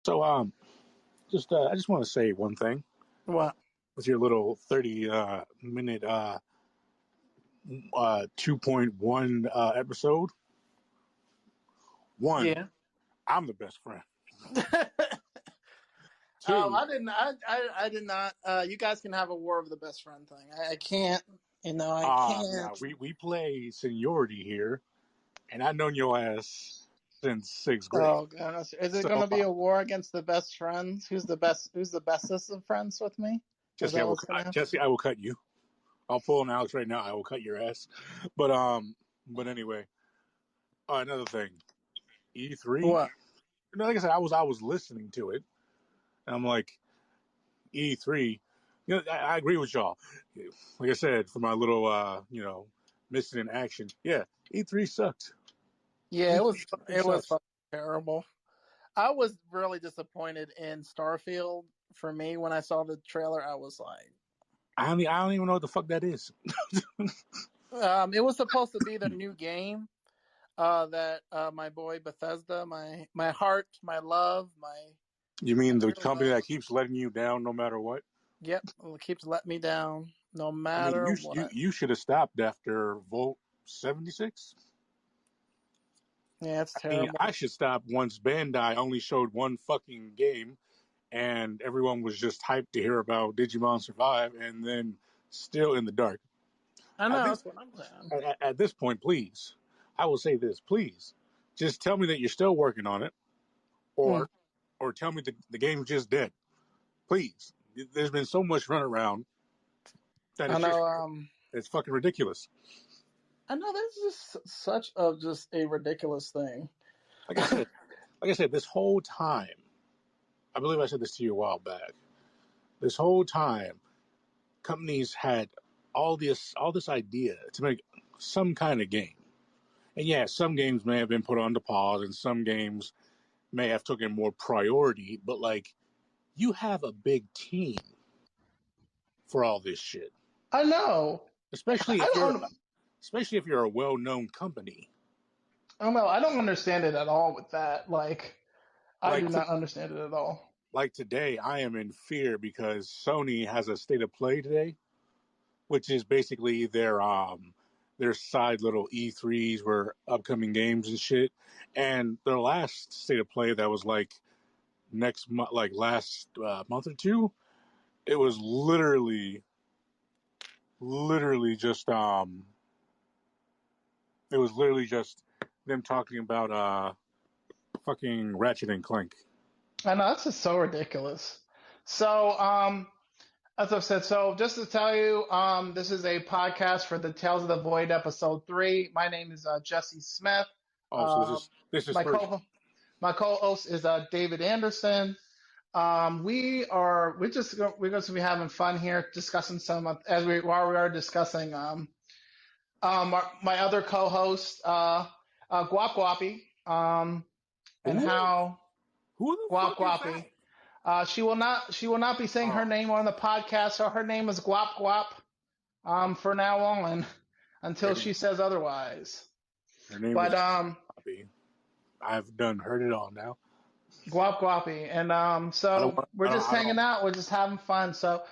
So, I just want to say one thing What? with your little 30 minute 2.1 episode. One, Yeah. I'm the best friend. I Two, didn't. I did not. You guys can have a war of the best friend thing. I can't. I now can't. we play seniority here, and I've known your ass since sixth grade. Oh goodness, is it So, going to be a war against the best friends? Who's the best? Who's the bestest of friends with me? Is Jesse, that what's going to happen? I will cut you. I'll pull an Alex right now. I will cut your ass. But but anyway, another thing, E3. What? Like I said, I was listening to it, and I'm like, E3. I agree with y'all. Like I said, for my little missing in action. Yeah, E3 sucked. Yeah, it E3 was. fucking It was sucks. fucking terrible. I was really disappointed in Starfield. For me, when I saw the trailer, I was like, I don't even know what the fuck that is. it was supposed to be the new game. That my boy Bethesda, my heart, my love, You my mean the dearly company love. that keeps letting you down no matter what? Yep, it keeps letting me down no I mean, matter what. you should have stopped after Volt 76. Yeah, it's I mean, terrible. I should stop once Bandai only showed one fucking game and everyone was just hyped to hear about Digimon Survive and then still in the dark. I At know this that's what I'm saying. at this point, please, I will say this, please, just tell me that you're still working on it, Mm. or tell me the game's just dead. Please, there's been so much runaround that I know. it's fucking ridiculous. I know this is just such a just a ridiculous thing. Like I said, this whole time, I believe I said this to you a while back. This whole time, companies had all this idea to make some kind of game. And yeah, some games may have been put on the pause, and some games may have taken more priority. But like, you have a big team for all this shit, I know. especially I don't. if you're a well-known company. I don't know. I don't understand it at all with that. Like, I Like do not understand it at all. today, I am in fear because Sony has a state of play today, which is basically their side little E3s where upcoming games and shit. And their last state of play that was like next month, like last month or two, it was literally just it was literally just them talking about fucking Ratchet and Clank. I know that's just so ridiculous. So, as I've said, so just to tell you, this is a podcast for the Tales of the Void, episode 3. My name is Jesse Smith. Oh, so Um, this is my for my co-host is David Anderson. We're going to be having fun here, discussing some while we are discussing my other co-host Guap Guapi and who how the Guap fuck is that? Guapi. She will not be saying her Oh, name on the podcast, so her name is Guap Guap for now on her until name she says otherwise. her name But is Poppy. I've done heard it all now. Guap Guapi, and so we're just I hanging don't. out, we're just having fun. So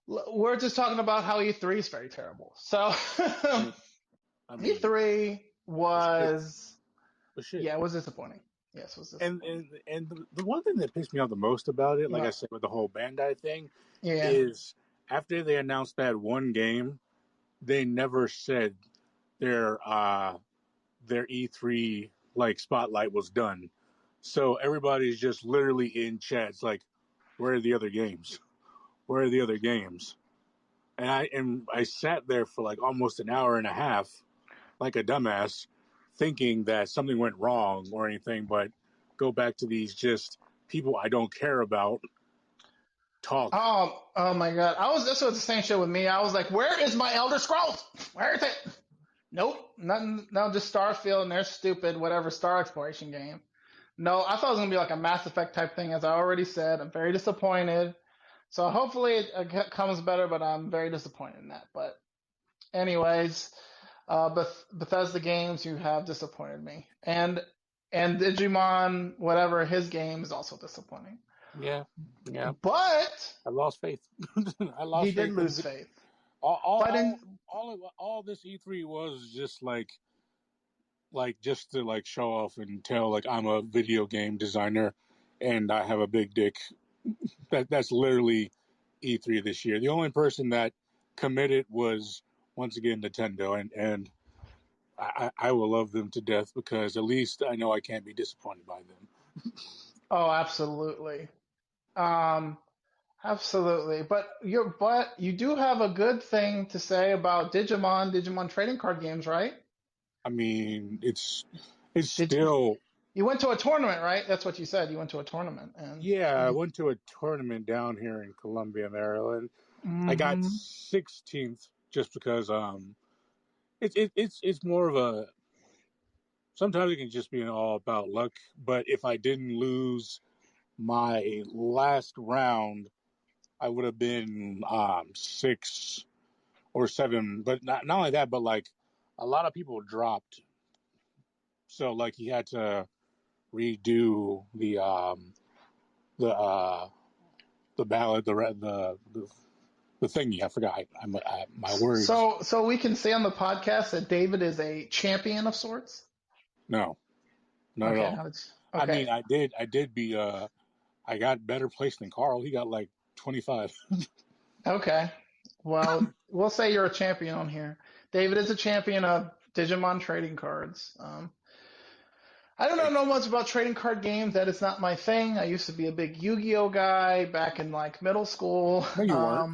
we're just talking about how E3 is very terrible. So I mean, I mean, E3 but shit, was, but shit. yeah, it was disappointing. Yes, it was disappointing. And the one thing that pissed me off the most about it, like I Well, said with the whole Bandai thing, yeah. is after they announced that one game, they never said their their E3 like spotlight was done. So everybody's just literally in chats like, where are the other games? Where are the other games? And I sat there for like almost an hour and a half, like a dumbass, thinking that something went wrong or anything, but go back to these just people I don't care about talk. Oh my God! This was the same shit with me. I was like, "Where is my Elder Scrolls? Where is it?" Nope, nothing. No, just Starfield and their stupid whatever Star Exploration game. No, I thought it was gonna be like a Mass Effect type thing. As I already said, I'm very disappointed. So hopefully it comes better, but I'm very disappointed in that. But anyways, Bethesda games, you have disappointed me. And And Digimon, whatever his game is also disappointing. Yeah, yeah. But I lost faith. I he lost did faith in lose faith. all. All, But all, in all this E3 was just like just to like show off and tell like I'm a video game designer and I have a big dick. That's literally E3 this year. The only person that committed was once again Nintendo, and I will love them to death because at least I know I can't be disappointed by them. oh, absolutely. Um, absolutely. But you do have a good thing to say about Digimon trading card games, right? I mean, it's Did still. you went to a tournament, right? That's what you said. You went to a tournament and Yeah, I you went to a tournament down here in Columbia, Maryland. I got hmm 16th just because it's more of a sometimes it can just be all about luck. But if I didn't lose my last round, I would have been 6 or 7. But not only that, but like a lot of people dropped, so like he had to redo the the ballot, the thingy. I forgot my words. so we can say on the podcast that David is a champion of sorts. No, not at Okay, all. now it's I okay. mean, I did be I got better place than Carl. He got like 25. Okay. Well, we'll say you're a champion on here. David is a champion of Digimon trading cards. I don't know much about trading card games. That is not my thing. I used to be a big Yu-Gi-Oh guy back in like middle school. No, you weren't.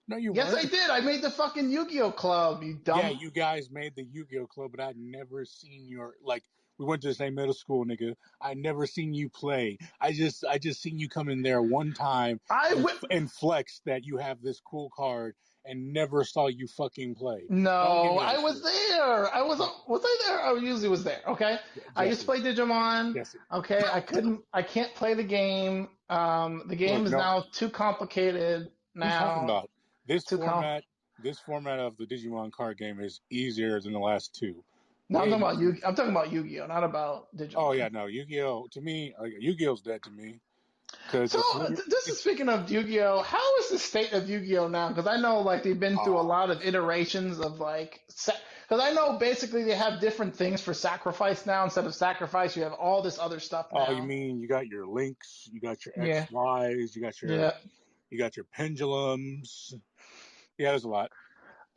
No, you Yes, I weren't. did. I made the fucking Yu-Gi-Oh club. You Yeah, dumb. you guys made the Yu-Gi-Oh club, but I'd never seen your like. We went to the same middle school, nigga. I never seen you play. I just seen you come in there one time I and wi- and flex that you have this cool card, and never saw you fucking play. Don't give No, me I that was shit. there. No, Was I there? I usually was there. Okay. I used to Jesse, play Digimon. Jesse. Okay. I can't play the game. The game Look, is no. now too complicated What are you talking now. about? This Too com. format, this format of the Digimon card game is easier than the last two. No, Way easier. I'm talking about Yu-Gi-Oh, not about Oh yeah, Digimon. no, Yu-Gi-Oh to me, like, Yu-Gi-Oh's dead to me because So it's literally this is it's speaking of Yu-Gi-Oh. How is the state of Yu-Gi-Oh now? Because I know like they've been through a oh lot of iterations of like. Because I know basically they have different things for sacrifice now. Instead of sacrifice, you have all this other stuff oh you now. mean you got your links, you got your Yeah. XYs, Yeah. you got your pendulums. Yeah, there's a lot.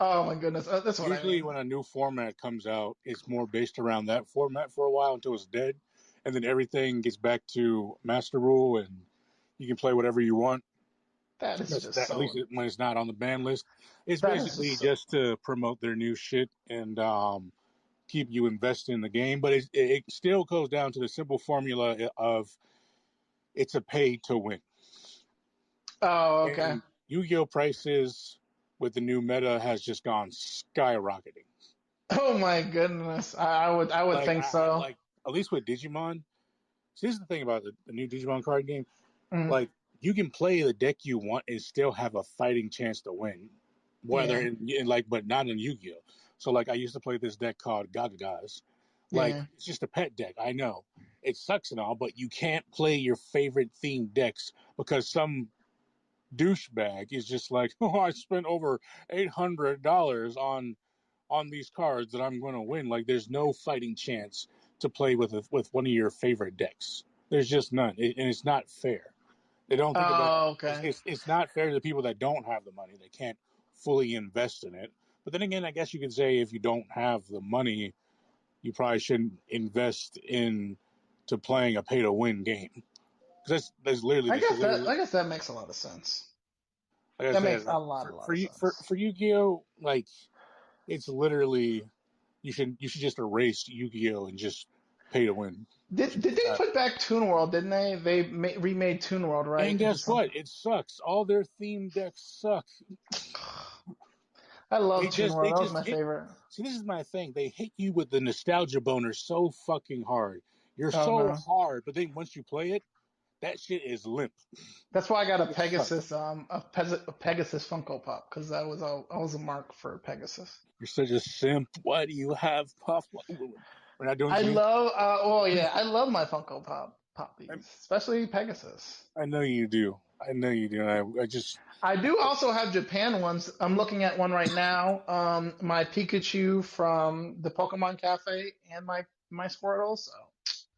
Oh my goodness, that's what I Usually mean. when a new format comes out, it's more based around that format for a while until it's dead, and then everything gets back to Master Rule, and you can play whatever you want. That is That's just that at least so. when it's not on the ban list. It's That is just basically so. just to promote their new shit and keep you invested in the game. But it still goes down to the simple formula of it's a pay to win. Oh, okay. And Yu-Gi-Oh prices with the new meta has just gone skyrocketing. Oh my goodness, I would Like think so. like at least with Digimon. So this is the thing about the new Digimon card game. Mm, Like you can play the deck you want and still have a fighting chance to win. Whether yeah, in like, but not in Yu-Gi-Oh. So like, I used to play this deck called Gagagas. Like yeah. it's just a pet deck. I know it sucks and all, but you can't play your favorite themed decks because some douchebag is just like, oh, I spent over $800 on these cards that I'm going to win. Like there's no fighting chance to play with one of your favorite decks. There's just none, and it's not fair. They don't think about Oh, it's, okay. it's it's not fair to the people that don't have the money. They can't fully invest in it. But then again, I guess you could say if you don't have the money, you probably shouldn't invest in to playing a pay to win game because that's literally just literally I guess that makes a lot of sense. like I That said makes like a lot for of you sense. for Yu-Gi-Oh, like it's literally you should just erase Yu-Gi-Oh and just pay to win. Did they put back Toon World? Didn't they? They remade Toon World right And into guess what? something. It sucks. All their theme decks suck. I love They Toon just World. they That was just my hit. favorite. See, this is my thing. They hit you with the nostalgia boner so fucking hard. You're Oh so no. hard, but then once you play it, that shit is limp. That's why I got a It sucks. Pegasus, a Pegasus Funko Pop because I was a mark for Pegasus. You're such a simp. Why do you have Puff? We're not doing I Sweet. love. Oh yeah, I love my Funko Poppies, especially Pegasus. I know you do. I know you do. I just I do also have Japan ones. I'm looking at one right now. My Pikachu from the Pokemon Cafe and my Squirtle. So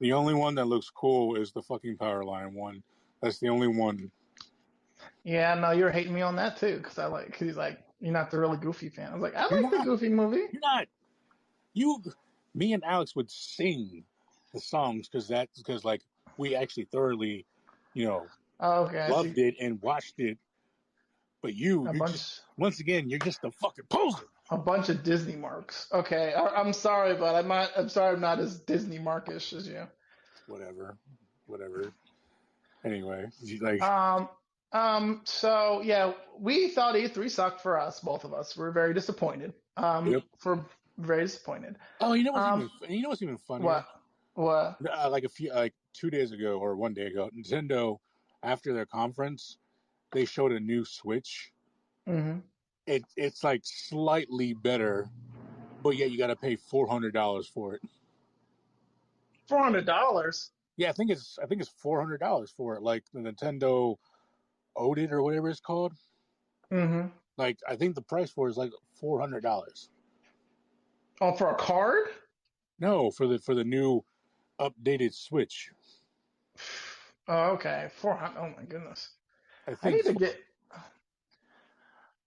the only one that looks cool is the fucking Power Line one. That's the only one. yeah, no, you're hating me on that too, because cause he's like, you're not the really Goofy fan. I was like, I You're like the not. Goofy movie. You're not. You, me and Alex would sing the songs because like we actually thoroughly, you know, Oh, okay, I loved see it and watched it. But a you're just bunch once again, you're just a fucking poser. a bunch of Disney marks. Okay, I'm sorry, but I'm sorry I'm not as Disney markish as you. Whatever, whatever. Anyway, like, Um, so yeah, we thought E3 sucked for us, both of us. We're very disappointed. yep. For very disappointed. Oh, Um, you know what's even funnier? what? What? Like like 2 days ago or one day ago, Nintendo after their conference, they showed a new Switch. Mm-hmm. It's like slightly better, but yet you got to pay $400 for it. $400. Yeah, I think it's $400 for it, like the Nintendo Odin or whatever it's called. Mm-hmm. Like I think the price for it is like $400. Oh, for a card? No, for the new updated Switch. Oh, okay. 400. Oh my goodness. I I think need to get.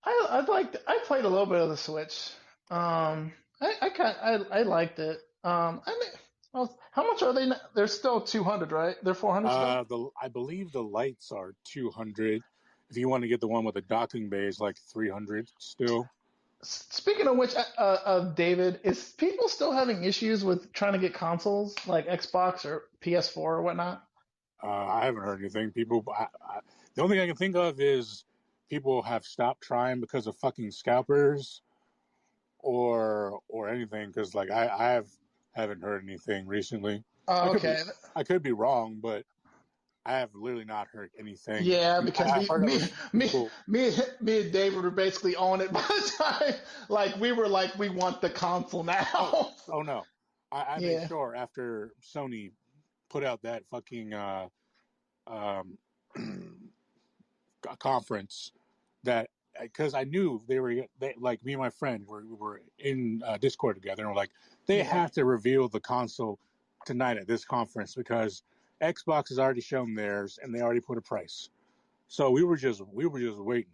I played a little bit of the Switch. I liked it. I mean, well, how much are they? They're still 200, right? They're 400 still. the I believe the lights are 200. If you want to get the one with the docking bay, is like 300 still. Speaking of which, David, is people still having issues with trying to get consoles like Xbox or PS4 or whatnot? I haven't heard anything. The only thing I can think of is people have stopped trying because of fucking scalpers or anything. Because like haven't heard anything recently. I Oh, could be okay. I could be wrong, but I have literally not heard anything. Yeah, because I've heard other people. me and David were basically on it by the time like we were like we want the console Oh, now. oh no! I made Yeah. sure after Sony put out that fucking um, conference that because I knew like me and my friend were in Discord together and we're like they Yeah. have to reveal the console tonight at this conference because Xbox has already shown theirs and they already put a price. So we were just waiting,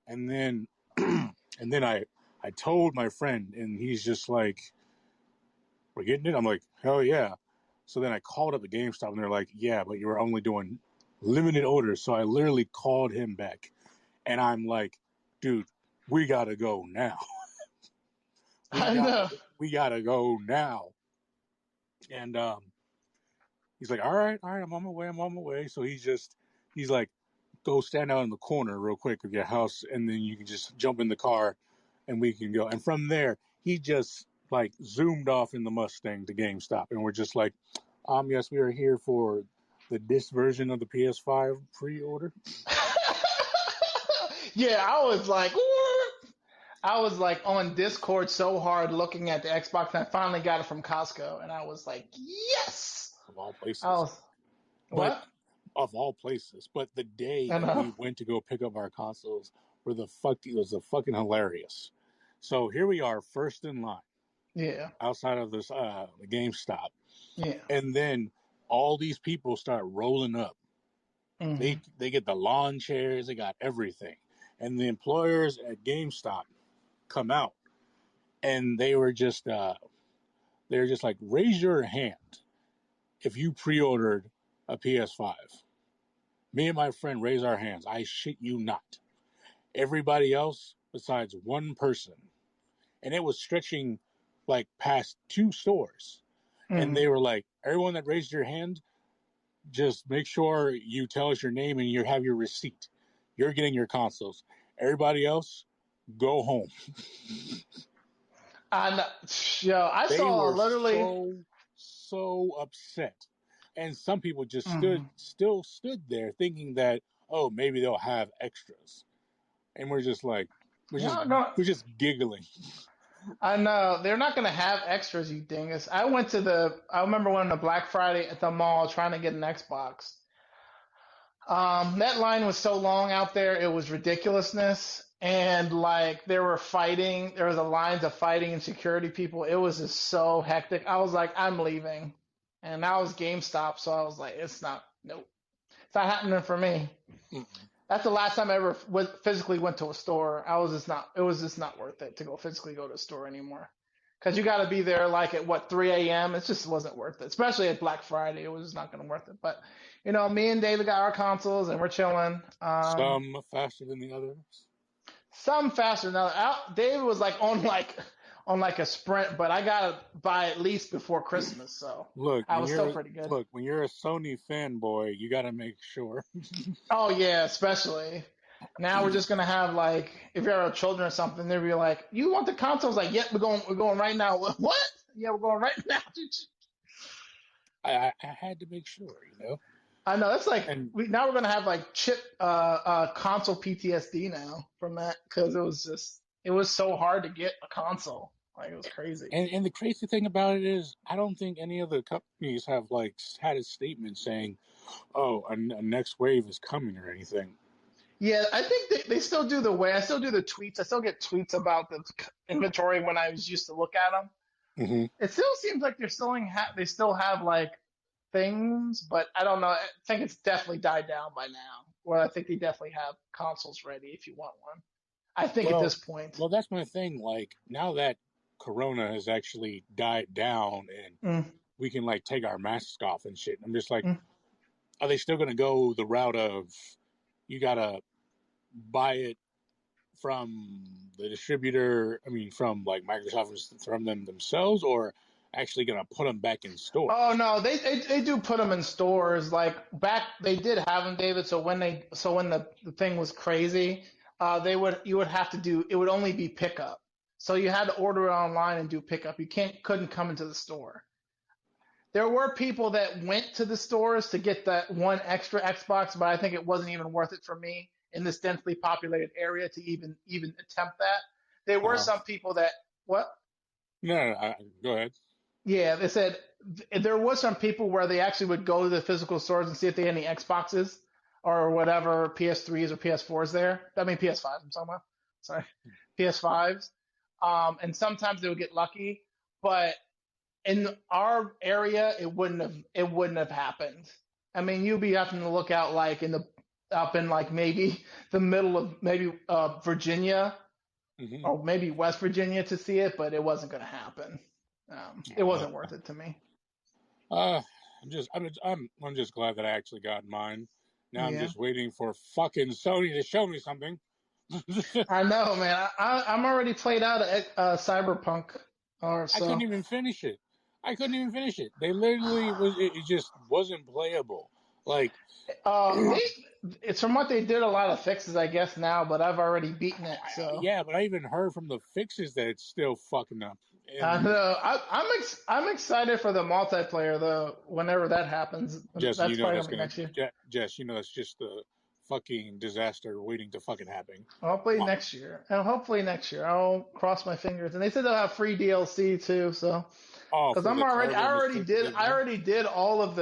and then and then I told my friend and he's just like, "We're getting it." I'm like, "Hell yeah!" So then I called up the GameStop and they're like, "Yeah, but you were only doing limited orders." So I literally called him back and I'm like, "Dude, we gotta go now. we I gotta know. we gotta go now." And he's like, all right, I'm on my way." So he's like, "Go stand out in the corner real quick of your house, and then you can just jump in the car, and we can go." And from there, he just like zoomed off in the Mustang to GameStop, and we're just like, yes, we are here for the disc version of the PS5 pre-order." Yeah, I was like, "What?" I was like on Discord so hard looking at the Xbox, and I finally got it from Costco, and I was like, yes. Of all I places, was but what? of all places, but the day I that know. we went to go pick up our consoles it was a fucking hilarious. So here we are, first in line Yeah. outside of this the GameStop, Yeah. and then all these people start rolling up. Hmm. They get the lawn chairs, they got everything, and the employers at GameStop come out, and they were just like, raise your hand if you pre-ordered a PS5. Me and my friend raise our hands. I shit you not. Everybody else, besides one person, and it was stretching like past two stores, and Hmm. they were like, everyone that raised your hand, just make sure you tell us your name and you have your receipt. You're getting your consoles. Everybody else, go home. And yo, I They saw were literally. so upset, and some people just Mhm. stood there thinking that, oh, maybe they'll have extras, and we're just like, we're just No, no. we're just giggling. I know they're not gonna have extras, you dingus. I remember when the Black Friday at the mall trying to get an Xbox. That line was so long out there, it was ridiculousness. And like there were fighting, there was a lines of fighting and security people. It was just so hectic. I was like, I'm leaving. And that was GameStop, so I was like, nope, it's not happening for me. Mm-mm. That's the last time I ever physically went to a store. It was just not worth it to physically go to a store anymore. Because you got to be there like at what 3 a.m. It just wasn't worth it, especially at Black Friday. It was just not going to worth it. But me and David got our consoles and we're chilling. Some faster than the others. Some faster now. David was like on like a sprint, but I got to buy at least before Christmas, so Look, I was still pretty good. when you're a Sony fanboy, you got to make sure. Oh yeah, especially. Now we're just gonna have like if you're children or something, they'll be like, "You want the consoles?" Like, "Yep, we're going right now." What? Yeah, we're going right now. I had to make sure, you know. I know that's like And now we're gonna have like chip console PTSD now from that because it was so hard to get a console. Like it was crazy. and the crazy thing about it is, I don't think any of the companies have like had a statement saying, "Oh, a next wave is coming" or anything. Yeah, I think they still do the way. I still do the tweets. I still get tweets about the inventory when I was used to look at them. Hmm. It still seems like they still have like things, but I don't know. I think it's definitely died down by now. Well, I think they definitely have consoles ready if you want one. I think at Well, this point. well, that's my thing. Like now that Corona has actually died down and Mm, we can like take our masks off and shit, I'm just like, mm. are they still gonna go the route of you gotta buy it from the distributor? I mean, from like Microsoft, from them themselves, or actually gonna put them back in Oh stores? no, they do put them in stores. Like back, they did have them, David. So when the thing was crazy, you would have to do it would only be pickup. So you had to order it online and do pickup. You couldn't come into the store. There were people that went to the stores to get that one extra Xbox, but I think it wasn't even worth it for me in this densely populated area to even attempt that. There were Uh, some people that what? no, go ahead. Yeah, they said there was some people where they actually would go to the physical stores and see if they had any Xboxes or whatever PS3s or PS4s there. I mean PS5s. I'm talking about. Sorry, PS5s. And sometimes they would get lucky, but in our area, it wouldn't have happened. I mean, you'd be having to look out like up in like maybe the middle of maybe Virginia Hmm. or maybe West Virginia to see it, but it wasn't going to happen. It Uh, wasn't worth it to me. uh, I'm just glad that I actually got mine. Now I'm Yeah, just waiting for fucking Sony to show me something. I know, man. I'm already played out of Cyberpunk, or I couldn't so. even finish it. I couldn't even finish it. They literally it just wasn't playable. Like, They it's from what they did a lot of fixes, I guess now, but I've already beaten it, so. yeah, but I even heard from the fixes that it's still fucking up. I And know. I'm excited for the multiplayer though. Whenever that happens, Jess, that's probably gonna be next year. Jess, you know, it's just the fucking disaster waiting to fucking happen. Hopefully next year, and hopefully next year I'll cross my fingers. And they said they'll have free DLC too, so Oh, because for the I cargo already did I division. already did all of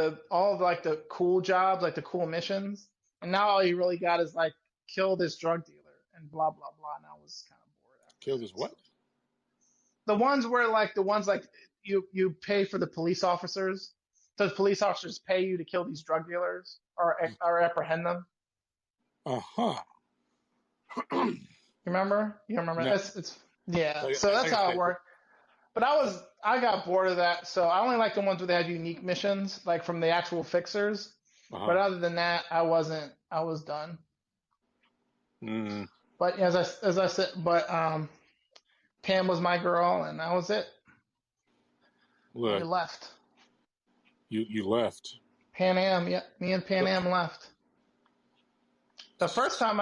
like the cool jobs, like the cool missions, and now all you really got is like kill this drug dealer and blah blah blah. And I was kind of bored after Kill this that. what? So the ones where like the ones like you pay for the police officers, so the police officers pay you to kill these drug dealers or apprehend them. Uh-huh. You remember? You remember? No, It's yeah. like, So that's like I how it said, worked. But I got bored of that, so I only like the ones where they had unique missions, like from the actual fixers. uh-huh. But other than that, I was done. Mm, But as I said, but Pam was my girl, and that was it. We look, left. you left. Pan Am, yeah, me and Pan Am left. The first time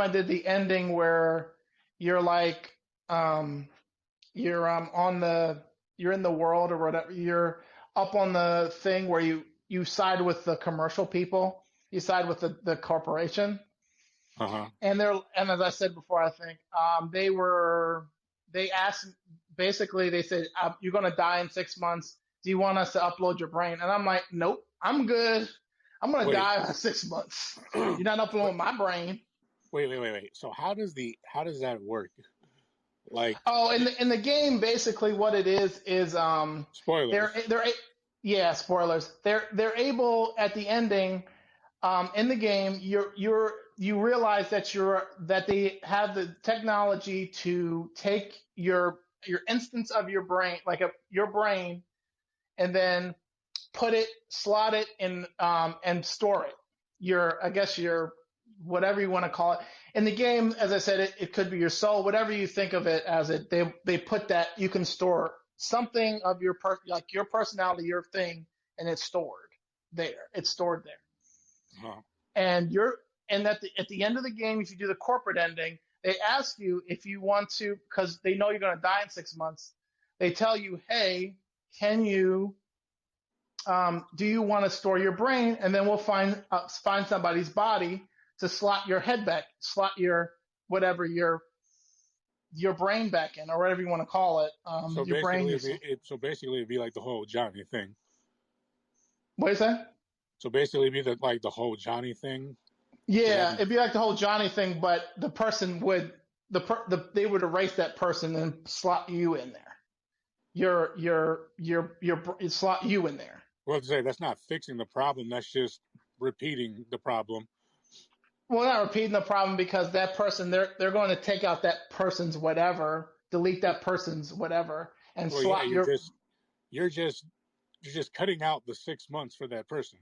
I did the ending where you're like um you're on the you're in the world or whatever, you're up on the thing where you side with the commercial people, you side with the corporation, Uh-huh. and as I said before, I think they they asked, basically they said, you're going to die in 6 months. Do you want us to upload your brain? And I'm like, nope, I'm good. I'm going to Wait, die in 6 months. You're not uploading my brain. wait. So how does that work? Like, Oh, in the game, basically what it is spoilers. yeah, spoilers. They're able at the ending, in the game, you realize that they have the technology to take your instance of your brain, like your brain, and then slot it in, and store it. I guess your, whatever you want to call it. In the game, as I said, it could be your soul, whatever you think of it as. They put that you can store something of like your personality, your thing, and it's stored there. It's stored there. Huh. And at the end of the game, if you do the corporate ending, they ask you if you want to, because they know you're going to die in 6 months. They tell you, hey, can you do you want to store your brain? And then we'll find somebody's body to slot your head back, slot your whatever your brain back in, or whatever you want to call it. So Your brain. basically, it'd be like the whole Johnny thing. What is that? So basically, it'd be like the whole Johnny thing. Yeah, it'd be like the whole Johnny thing, but the person would they would erase that person and slot you in there. Slot you in there. Well, to say that's not fixing the problem. That's just repeating the problem. Well, not repeating the problem, because that person, they're going to take out that person's whatever, delete that person's whatever, and Well, yeah, slot you're just cutting out the 6 months for that person.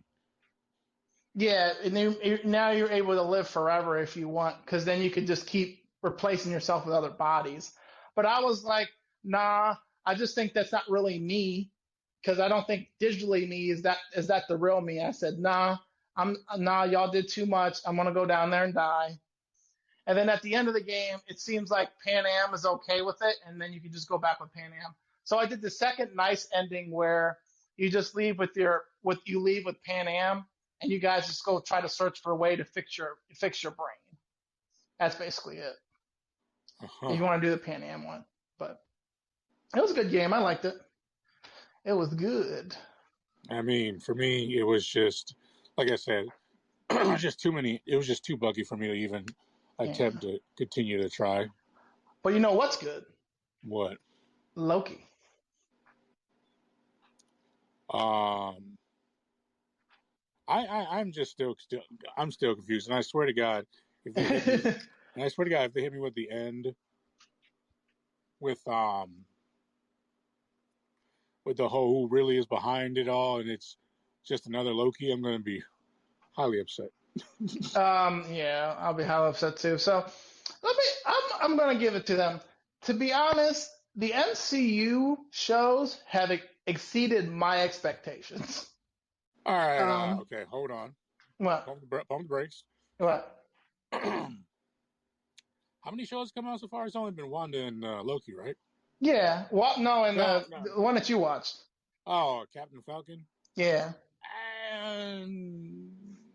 Yeah, and now you're able to live forever if you want, because then you could just keep replacing yourself with other bodies. But I was like, nah, I just think that's not really me, because I don't think digitally me is that the real me. I said, nah, y'all did too much. I'm gonna go down there and die. And then at the end of the game, it seems like Pan Am is okay with it, and then you can just go back with Pan Am. So I did the second nice ending where you just leave with Pan Am, and you guys just go try to search for a way to fix your brain. That's basically it. If you want to do the Pan Am one, but it was a good game. I liked it. It was good. I mean, for me, it was just like I said, just too many. It was just too buggy for me to even attempt to continue to try. But you know what's good? What? Loki. I'm just I'm still confused, and I swear to God, if they hit me, and I swear to God, if they hit me with the end, with the whole who really is behind it all, and it's just another Loki, I'm going to be highly upset. Yeah, I'll be highly upset too. So I'm gonna give it to them. To be honest, the MCU shows have exceeded my expectations. All right, okay, hold on. What? Pump the brakes. What? How many shows come out so far? It's only been Wanda and Loki, right? Yeah. What? No, and No. the one that you watched. Oh, Captain Falcon. Yeah. And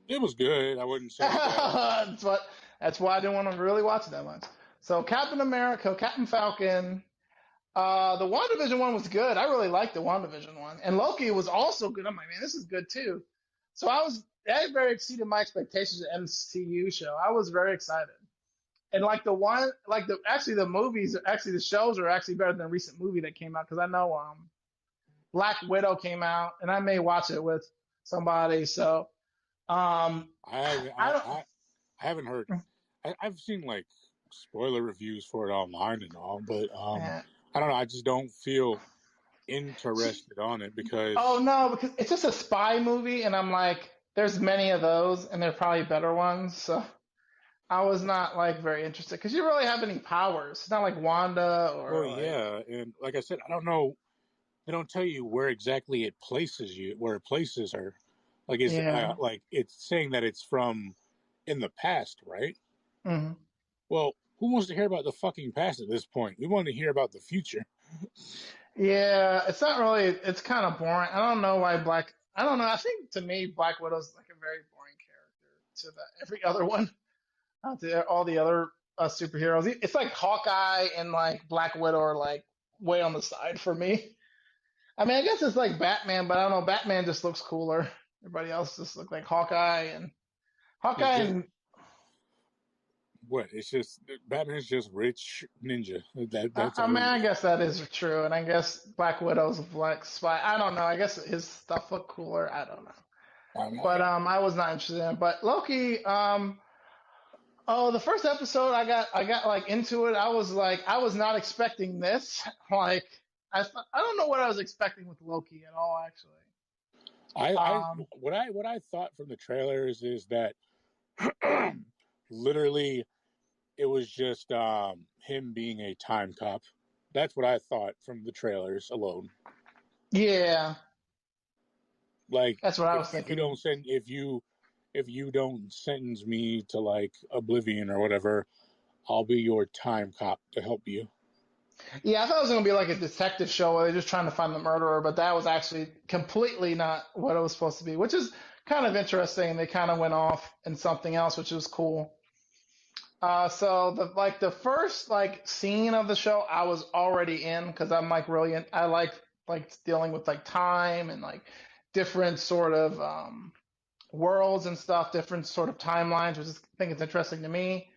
it was good. I wouldn't say that. That's why I didn't want to really watch it that much. So Captain America, Captain Falcon. The WandaVision one was good. I really liked the WandaVision one, and Loki was also good. I'm like, man, this is good too. So that very exceeded my expectations of MCU show. I was very excited, and like the movies, actually the shows are actually better than the recent movie that came out, because I know Black Widow came out, and I may watch it with somebody. So I haven't heard. I've seen like spoiler reviews for it online and all, but yeah. I don't know. I just don't feel interested on it because. Oh no, because it's just a spy movie, and I'm like, there's many of those, and there are probably better ones. So I was not like very interested, because you really have any powers. It's not like Wanda or Well, yeah, and like I said, I don't know. They don't tell you where exactly it places you, where it places her. Like like it's saying that it's from in the past, right? Mm-hmm. Well, who wants to hear about the fucking past at this point? We want to hear about the future. Yeah, it's not really. It's kind of boring. I don't know why I don't know. I think to me, Black Widow's like a very boring character to every other one, to all the other superheroes. It's like Hawkeye and like Black Widow are like way on the side for me. I mean, I guess it's like Batman, but I don't know. Batman just looks cooler. Everybody else just look like Hawkeye and It's Hawkeye just and what? It's just Batman's just rich ninja. That's I all mean, he I is. guess that is true, and I guess Black Widow's a black spy. I don't know. I guess his stuff looked cooler. I don't know, I mean, but I was not interested in it. But Loki, oh, the first episode, I got like into it. I was like, I was not expecting this. Like, I don't know what I was expecting with Loki at all, actually. I Um, what I thought from the trailers is that literally it was just him being a time cop. That's what I thought from the trailers alone. yeah, Like that's what I was thinking. if you don't sentence me to like oblivion or whatever, I'll be your time cop to help you. Yeah, I thought it was gonna be like a detective show where they're just trying to find the murderer, but that was actually completely not what it was supposed to be, which is kind of interesting. They kind of went off in something else, which was cool. So the first like scene of the show, I was already in because I'm like really I like dealing with like time and like different sort of worlds and stuff, different sort of timelines, which is, I think it's interesting to me.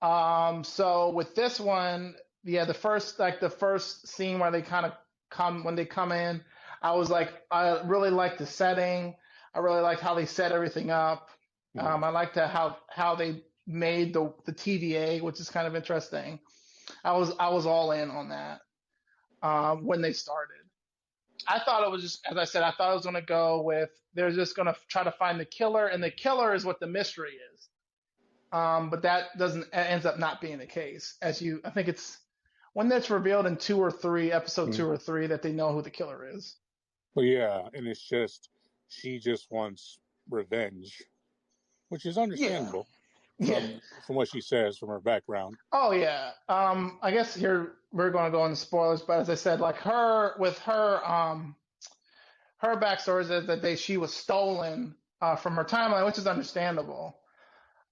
So with this one, yeah, the first scene where they kind of come when they come in, I was like, I really liked the setting. I really liked how they set everything up. Hmm. I liked how they made the TVA, which is kind of interesting. I was all in on that when they started. I thought it was just, as I said, I thought it was going to go with they're just going to try to find the killer, and the killer is what the mystery is. But that doesn't ends up not being the case. I think it's when that's revealed in two or three, episode Hmm. 2 or 3, that they know who the killer is. But yeah, and it's just she just wants revenge, which is Yeah, understandable yeah. from what she says from her background. Oh yeah. I guess here we're going to go into spoilers, but as I said, like her backstory is that she was stolen from her timeline, which is understandable.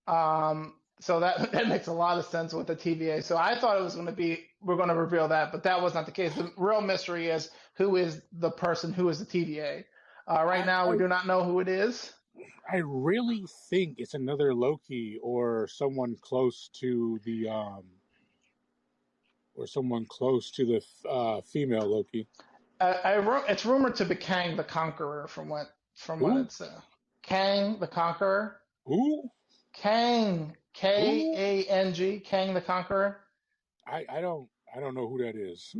So that that makes a lot of sense with the TVA. So I thought it was going to be we're going to reveal that, but that was not the case. The real mystery is who is the person, who is the TVA. Right now, we I do not know who it is. I really think it's another Loki or someone close to the female Loki. It's rumored to be Kang the Conqueror, from what Who? it's Kang the Conqueror. Who? Kang, Who? Kang, Kang the Conqueror. I don't know who that is.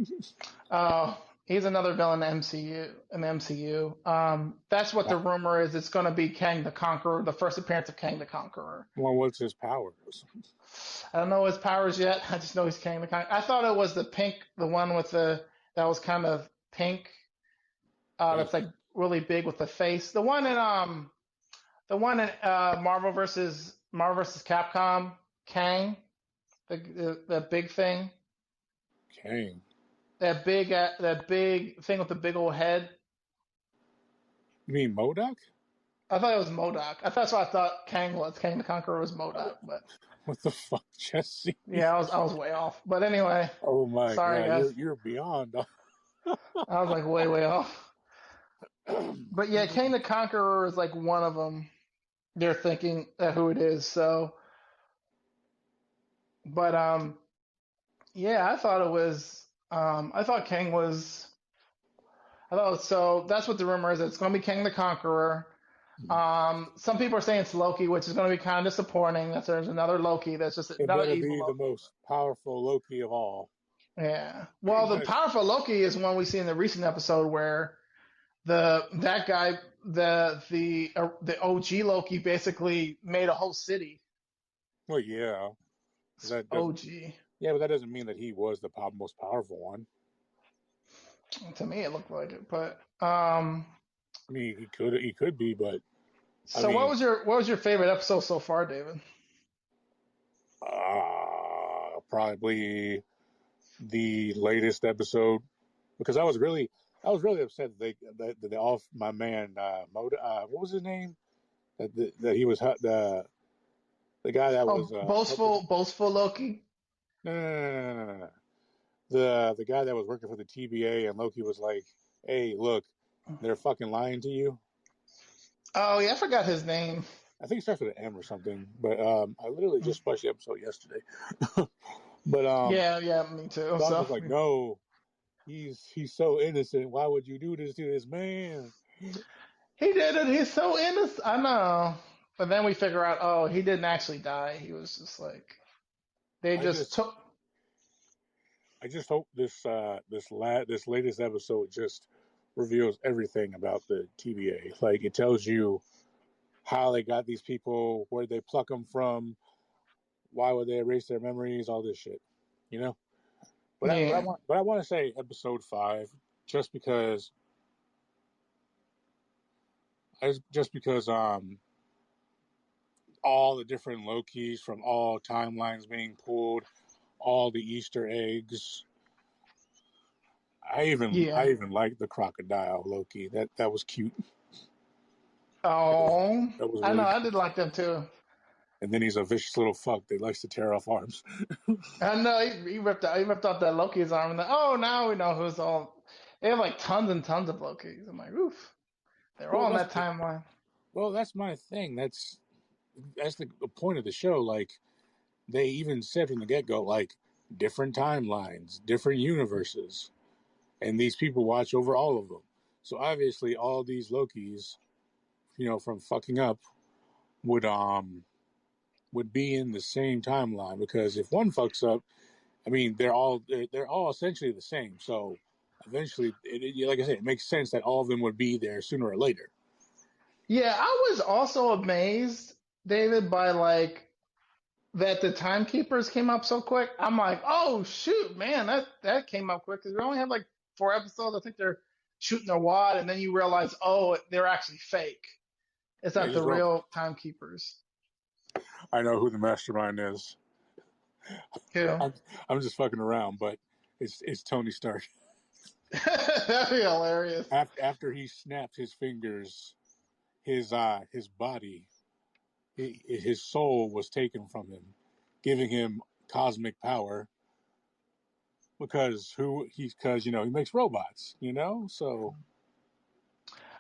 He's another villain in the MCU. In the MCU, that's what the rumor is. It's going to be Kang the Conqueror, the first appearance of Kang the Conqueror. Well, what's his powers? I don't know his powers yet. I just know he's Kang the Conqueror. I thought it was the pink, the one with that was kind of pink. Pink. That's like really big with the face. The one in Marvel versus Capcom, Kang, the big thing, Kang. that big thing with the big old head. You mean Modoc? I thought it was Modoc. That's what I thought Kang was. Kang the Conqueror was Modoc, but What the fuck, Jesse? yeah, I was way off. But anyway, Oh my sorry god, guys, you're beyond. I was like way off. But yeah, Kang the Conqueror is like one of them. They're thinking who it is. So, but yeah, I thought it was. I thought Kang was. I thought so. That's what the rumor is. It's going to be Kang the Conqueror. Some people are saying it's Loki, which is going to be kind of disappointing. That there's another Loki. That's just It another better evil be the Loki. most powerful Loki of all. Yeah. Well, the powerful Loki is one we see in the recent episode where that guy, the OG Loki, basically made a whole city. Well, yeah, that doesn't. OG. Yeah, but that doesn't mean that he was the most powerful one. To me, it looked like it, but I mean, he could be, but I so mean, what was your favorite episode so far, David? probably the latest episode because I was really upset that they off my man what was his name that he was they The guy that was Oh, helping. boastful Loki. No, no, no, no, no, no, no. The guy that was working for the TBA, and Loki was like, "Hey, look, they're fucking lying to you." Oh yeah, I forgot his name. I think it starts with an M or something. But I literally just watched the episode yesterday. But Yeah, yeah, me too. Doc So was like, "No, he's so innocent. Why would you do this to this man?" he did it. He's so innocent. I know. But then we figure out, oh, he didn't actually die. He was just like they I just just took. I just hope this latest episode just reveals everything about the TBA. Like it tells you how they got these people, where they pluck them from, why would they erase their memories, all this shit, you know. Yeah, But I want to say episode 5, just because all the different Lokis from all timelines being pulled, all the Easter eggs. yeah. I even liked the crocodile Loki. That was cute. Oh, That was I know. really I cute. did like them too. And then he's a vicious little fuck that likes to tear off arms. I know he ripped off that Loki's arm, and then, oh, now we know who's all. They have like tons and tons of Lokis. I'm like, oof, they're Well, all in that timeline. that's my thing. That's the point of the show. Like they even said from the get go, like different timelines, different universes, and these people watch over all of them. So obviously, all these Lokis, from fucking up, would would be in the same timeline, because if one fucks up, I mean, they're all essentially the same. So eventually, like I said, it makes sense that all of them would be there sooner or later. Yeah, I was also amazed, David, by like that the timekeepers came up so quick. I'm like, oh shoot, man, that came up quick because we only have like 4 episodes. I think they're shooting their wad, and then you realize, oh, they're actually fake. It's Yeah, not the just robots. real timekeepers. I know who the mastermind is. Yeah, I'm, I'm just fucking around, but it's Tony Stark. that'd be hilarious. After he snapped his fingers, his body, his soul was taken from him, giving him cosmic power, because he makes robots, so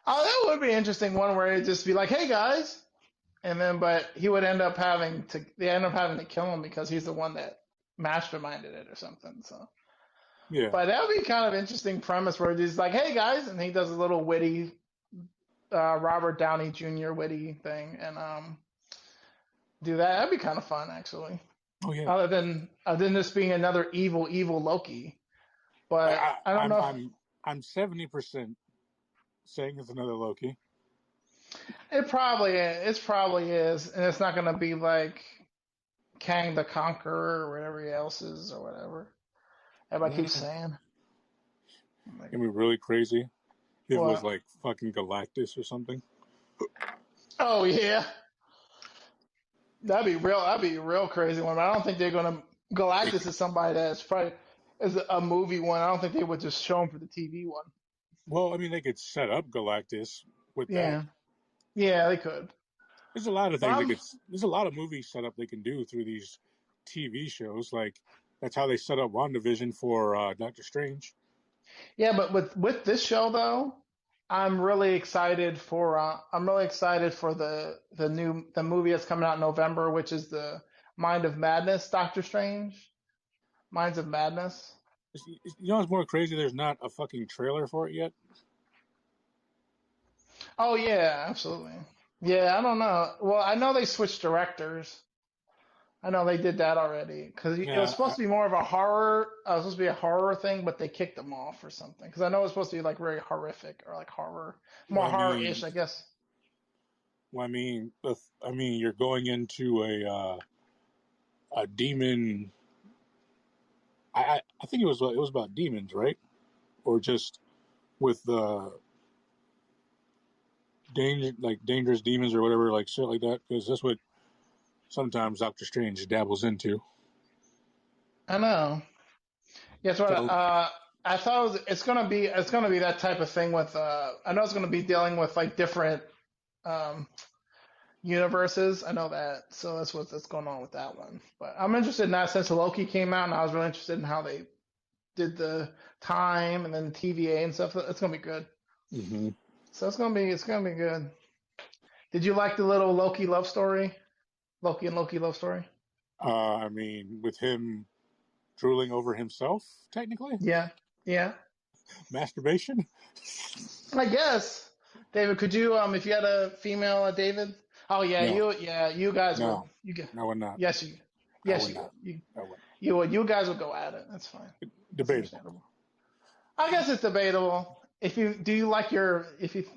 Oh, that would be interesting. One where it'd just be like, hey guys, and then but he would end up having to they end up having to kill him because he's the one that masterminded it or something. So. yeah. But that would be kind of interesting premise where he's like, "Hey guys," and he does a little witty, Robert Downey Jr. witty thing, and do that. That'd be kind of fun, actually. Oh yeah. Other than this being another evil Loki, but I, I don't I'm know. I'm 70% saying it's another Loki. It probably is, and it's not gonna be like Kang the Conqueror or whatever else is or whatever. Everybody keeps Mm, saying. I'm like, It'd be really crazy if it was what? like fucking Galactus or something. Oh yeah, that'd be real. That'd be a real crazy one. But I don't think they're gonna. Galactus is somebody that's probably is a movie one. I don't think they would just show him for the TV one. Well, I mean, they could set up Galactus with that. Yeah, yeah, they could. There's a lot of But things they could. There's a lot of movie setup they can do through these TV shows. Like that's how they set up WandaVision for Doctor Strange. yeah, but with this show though, I'm really excited for the movie that's coming out in November, which is the Mind of Madness, Doctor Strange, Minds of Madness. What's more crazy? There's not a fucking trailer for it yet. Oh yeah, absolutely. Yeah, I don't know. Well, I know they switched directors. I know they did that already because it was Yeah, supposed to be more of a horror. It was supposed to be a horror thing, but they kicked them off or something. Because I know it's supposed to be like very horrific or like horror, more well, I horror-ish, mean, I guess. you're going into a demon. I think it was about demons, right? Or just with danger, like dangerous demons or whatever, like shit like that. Because that's what sometimes Doctor Strange dabbles into. I know. Guess what? So I thought it's gonna be that type of thing with. I know it's gonna be dealing with like different. Um, universes. I know that, so that's going on with that one. But I'm interested in that since Loki came out, and I was really interested in how they did the time and then the TVA and stuff. It's gonna be good. Mm-hmm. So it's gonna be good. Did you like the little Loki love story? Loki and Loki love story? I mean, with him drooling over himself, technically, Yeah, yeah. masturbation. I guess. David, could you if you had a female, David? Oh yeah, No, you guys would no, you get no, we're not. yes you I yes would you would not. I would. you guys would go at it. That's fine. That's Debatable. understandable. I guess it's debatable. If you do you like your if it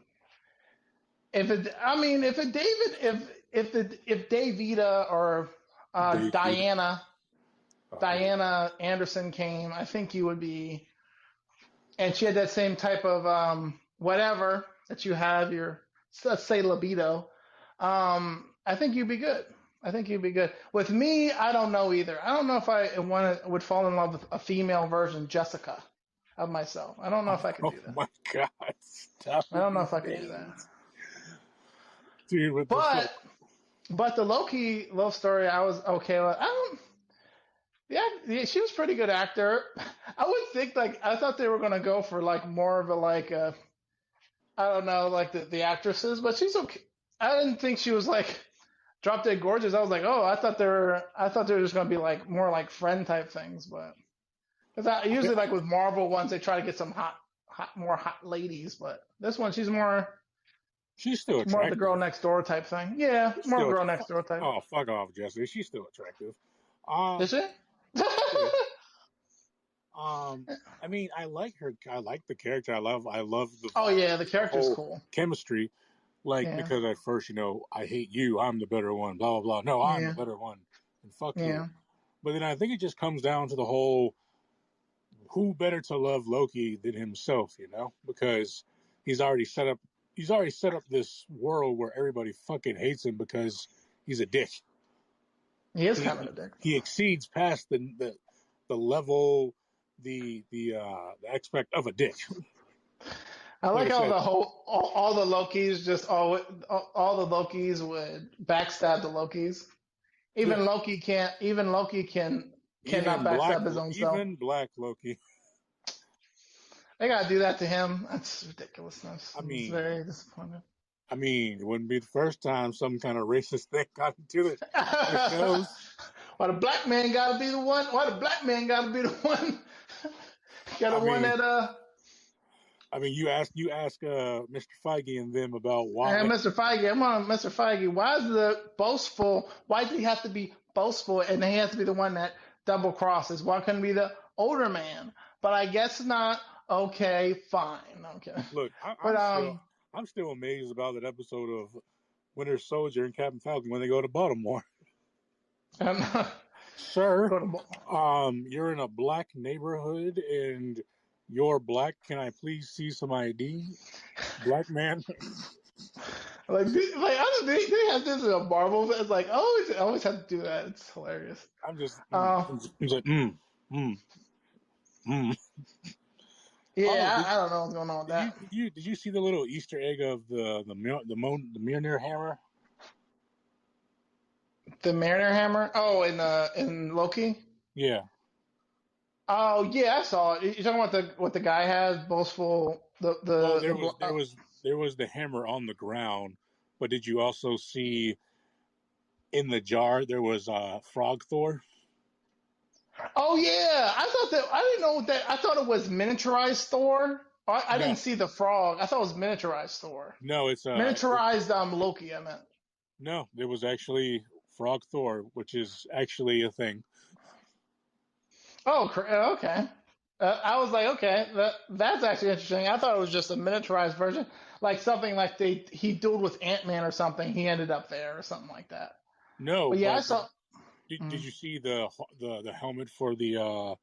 I mean if it David if Davida or David. Okay. Diana Anderson came, I think you would be, and she had that same type of whatever that you have your let's say libido. I think you'd be good. I think you'd be good. With me, I don't know either. I don't know if I would fall in love with a female version, Jessica, of myself. I don't know if I could Oh do that. my God! Stop I with don't know these if I could do that. names, dude. With the fuck. But the Loki love story, I was okay with. I don't. Yeah, she was a pretty good actor. I would think like I thought they were gonna go for like more of a like I don't know like the actresses, but she's okay. I didn't think she was like drop dead gorgeous. I was like, oh, I thought they were just gonna be like more like friend type things, but because I usually like with Marvel ones they try to get some more hot ladies, but this one She's still she's more of the girl attractive. next door type thing. Yeah, She's more still. girl next door type. Oh, fuck off, Jesse. She's still attractive. Is she? Yeah. I mean, I like her. I like the character. I love the Oh vibe, yeah, the the character's whole cool. chemistry. Like Yeah, because at first, I hate you. I'm the better one. Blah blah blah. No, I'm the yeah, better one. And fuck you. yeah. But then I think it just comes down to the whole who better to love Loki than himself, because he's already set up he's already set up this world where everybody fucking hates him because he's a dick. He is kind of He a dick. he exceeds past the level the aspect of a dick. I Like like I how said, all the Lokis just all the Lokis would backstab the Lokis. yeah, Even Loki cannot backstab his own self. Even Black Loki. They gotta do that to him. That's ridiculousness. I It's mean, very disappointing. it wouldn't be the first time some kind of racist thing got into the shows. Why the black man gotta be the one? Why the black man gotta be the one? Got the I one mean, that you ask Mr. Feige and them about and why. Mr. Feige, I'm on Mr. Feige. Why is the boastful? Why does he have to be boastful and he has to be the one that double crosses? Why couldn't it be the older man? But I guess not. Okay, fine. Okay, Look, but I'm still amazed about that episode of Winter Soldier and Captain Falcon when they go to Baltimore. I'm Sir, go to you're in a black neighborhood and you're black. Can I please see some ID? Black man. like I don't they have this in a Marvel. It's like always have to do that. It's hilarious. I'm just, Uh, I'm just like, mm. Mm. Oh, yeah, I don't know what's going on with did you that. did you did you see the little Easter egg of the Mjolnir hammer? The Mariner Hammer. Oh, in Loki. Yeah. Oh yeah, I saw it. You're talking about the what the guy has, boastful Well, there was the hammer on the ground, but did you also see in the jar there was Frog Thor? Oh yeah, I didn't know that. I thought it was miniaturized Thor. I No, didn't see the frog. I thought it was miniaturized Thor. no, Miniaturized Loki. I meant. no, there was actually Frog Thor, which is actually a thing. Oh, okay. I was like, okay, that's actually interesting. I thought it was just a miniaturized version, like something like he dueled with Ant-Man or something. He ended up there or something like that. No, But yeah, I but saw. did Mm. you see the helmet for the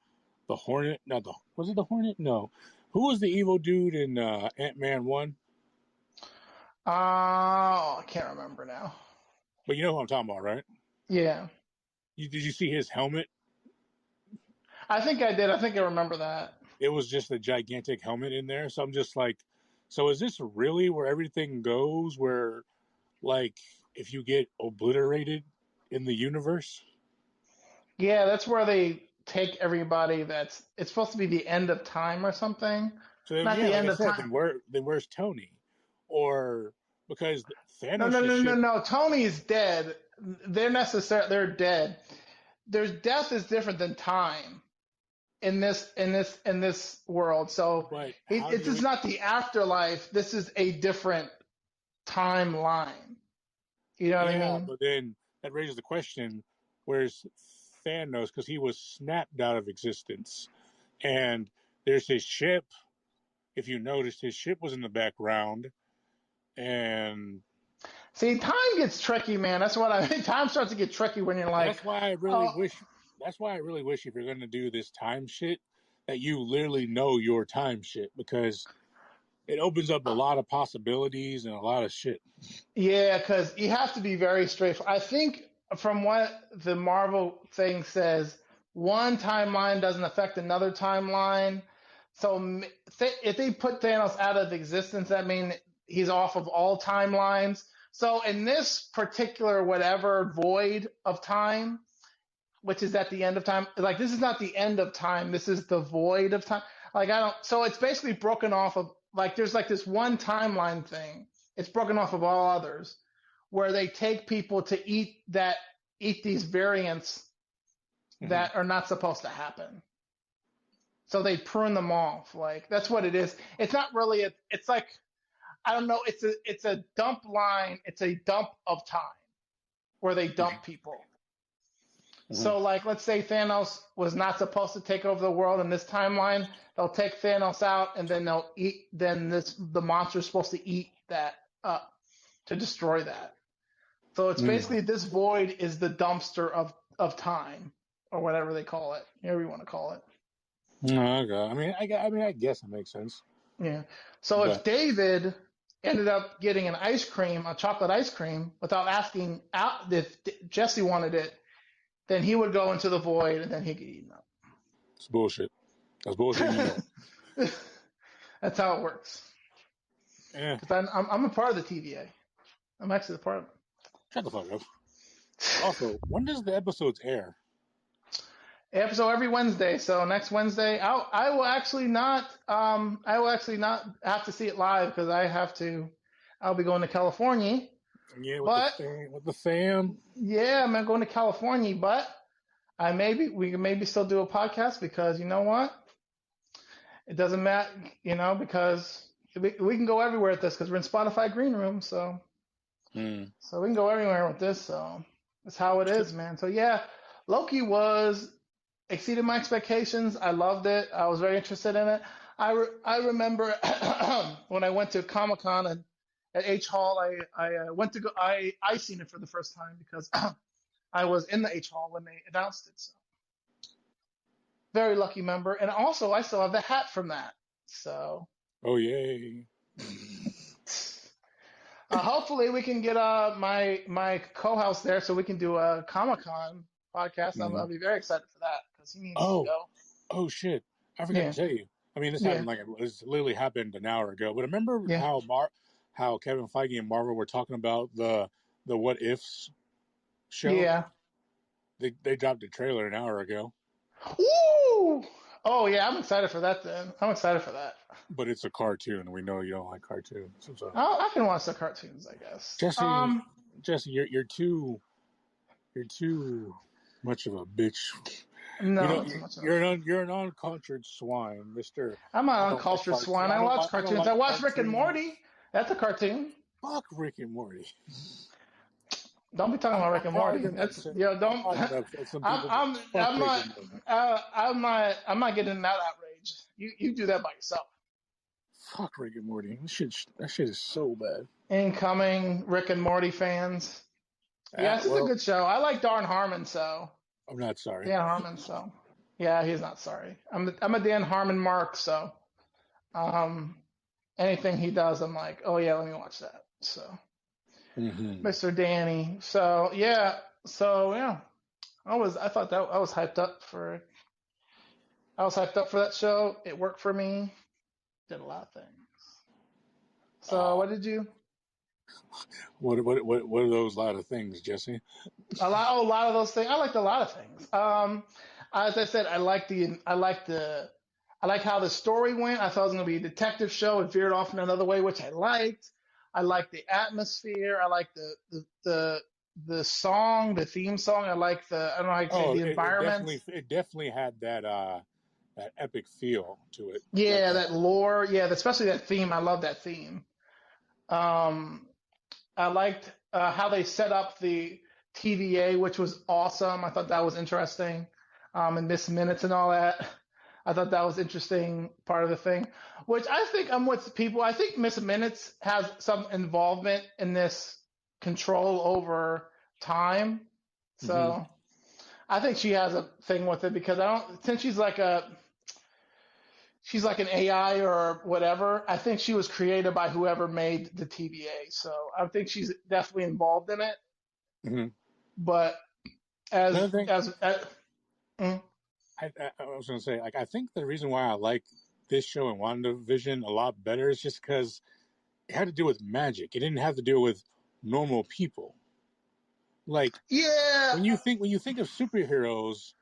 Hornet? Not the Was it the Hornet? No. Who was the evil dude in Ant-Man 1? I can't remember now. But you know who I'm talking about, right? Yeah, Did you see his helmet? I think I did. I think I remember that. It was just a gigantic helmet in there. So I'm just like, so is this really where everything goes? Where like if you get obliterated in the universe. Yeah, that's where they take everybody. It's supposed to be the end of time or something. So then, Not yeah, the like end I of said, time. then where's Tony? Or because No, Thanos' no, no, no, ship, no. Tony's dead. They're dead. There's death is different than time in this world. So but how do it's you? just not the afterlife. This is a different timeline. You know what I Yeah, mean? but then that raises the question: where's Thanos? Because he was snapped out of existence, and there's his ship. If you noticed, his ship was in the background, and See, time gets tricky, man. That's what I mean. Time starts to get tricky when you're like, that's why I really oh, wish. That's why I really wish if you're going to do this time shit, that you literally know your time shit because it opens up a lot of possibilities and a lot of shit. yeah, because you have to be very straightforward. I think from what the Marvel thing says, one timeline doesn't affect another timeline. So if they put Thanos out of existence, that means he's off of all timelines. So in this particular whatever void of time, which is at the end of time, like this is not the end of time. This is the void of time. Like I don't. So it's basically broken off of like there's like this one timeline thing. It's broken off of all others, where they take people to eat these variants Mm-hmm. that are not supposed to happen. So they prune them off. Like that's what it is. It's not really a. It's like I don't know. It's a dump line. It's a dump of time where they dump people. Mm-hmm. So, like, let's say Thanos was not supposed to take over the world in this timeline. They'll take Thanos out, and then they'll eat. Then the monster's supposed to eat that up to destroy that. So it's Mm-hmm. basically this void is the dumpster of time, or whatever they call it, whatever you want to call it. Okay. I guess it makes sense. Yeah. So if But David ended up getting an ice cream, a chocolate ice cream, without asking out if Jesse wanted it, then he would go into the void, and then he'd get eaten up. it's bullshit. That's bullshit. You know. That's how it works. Eh. Because I'm a part of the TVA. I'm actually a part of it. Shut the fuck up. Also, when does the episodes air? Episode every Wednesday. So next Wednesday, I will actually not have to see it live because I'll be going to California. Yeah, with the But fam. With the fam. yeah, I'm going to California. But we can maybe still do a podcast because you know what? It doesn't matter, because we can go everywhere with this because we're in Spotify Greenroom. Mm. So we can go everywhere with this. So that's how it is, man. So yeah, Loki exceeded my expectations. I loved it. I was very interested in it. I remember when I went to Comic Con and at H Hall, I went to go. I seen it for the first time because I was in the H Hall when they announced it. So very lucky member, and also I still have the hat from that. So Oh yay. hopefully we can get my co-host there so we can do a Comic Con podcast. I'll Mm. be very excited for that because he needs to Oh. go. Oh shit. I forgot to Yeah, tell you. I mean, this yeah, happened this literally happened an hour ago. But remember yeah, how Kevin Feige and Marvel were talking about the What Ifs show? yeah. They dropped a trailer an hour ago, Woo! Oh yeah, I'm excited for that. Then I'm excited for that. but it's a cartoon. We know you don't like cartoons, so. I can watch the cartoons, I guess. Jesse, Jesse, you're too much of a bitch. You No, know, not too much. you're an uncultured swine, Mister. I'm I an don't like uncultured cartoons. swine. I watch I don't cartoons. I like watch Rick and cartoons. Morty. That's a cartoon. Fuck Rick and Morty. Don't be talking about Rick I'm and probably Morty. gonna That's upset. I'm don't. probably gonna upset some I'm people, but I'm fuck I'm Rick not and Morty. I'm not getting that outrage. You do that by yourself. Fuck Rick and Morty. That shit is so bad. Incoming Rick and Morty fans. Yes, it's a Well, good show. I like Darn Harmon, so I'm not sorry. Dan Harmon, so yeah, he's not sorry. I'm a Dan Harmon mark, so um anything he does, I'm like, oh yeah, let me watch that. So Mm-hmm. Mr. Danny. So yeah. I thought that I was hyped up for that show. It worked for me. Did a lot of things. So Oh, what did you? What are those lot of things, Jesse? A lot of those things. I liked a lot of things. As I said, I like how the story went. I thought it was going to be a detective show. It veered off in another way, which I liked. I liked the atmosphere. I liked the song, the theme song. I like I don't know how you say Oh, the environments. it definitely had that epic feel to it. Like Yeah, that lore. Yeah, especially that theme. I love that theme. Um, I liked how they set up the TVA, which was awesome. I thought that was interesting. And Miss Minutes and all that. I thought that was interesting part of the thing. Which I think I'm with people. I think Miss Minutes has some involvement in this control over time. hmm So I think she has a thing with it because I don't since she's like an AI or whatever. I think she was created by whoever made the TVA. So I think she's definitely involved in it. hmm But Another thing, as mm, I was going to say, like, I think the reason why I like this show and WandaVision a lot better is just because it had to do with magic. It didn't have to do with normal people. Like yeah, when you think of superheroes,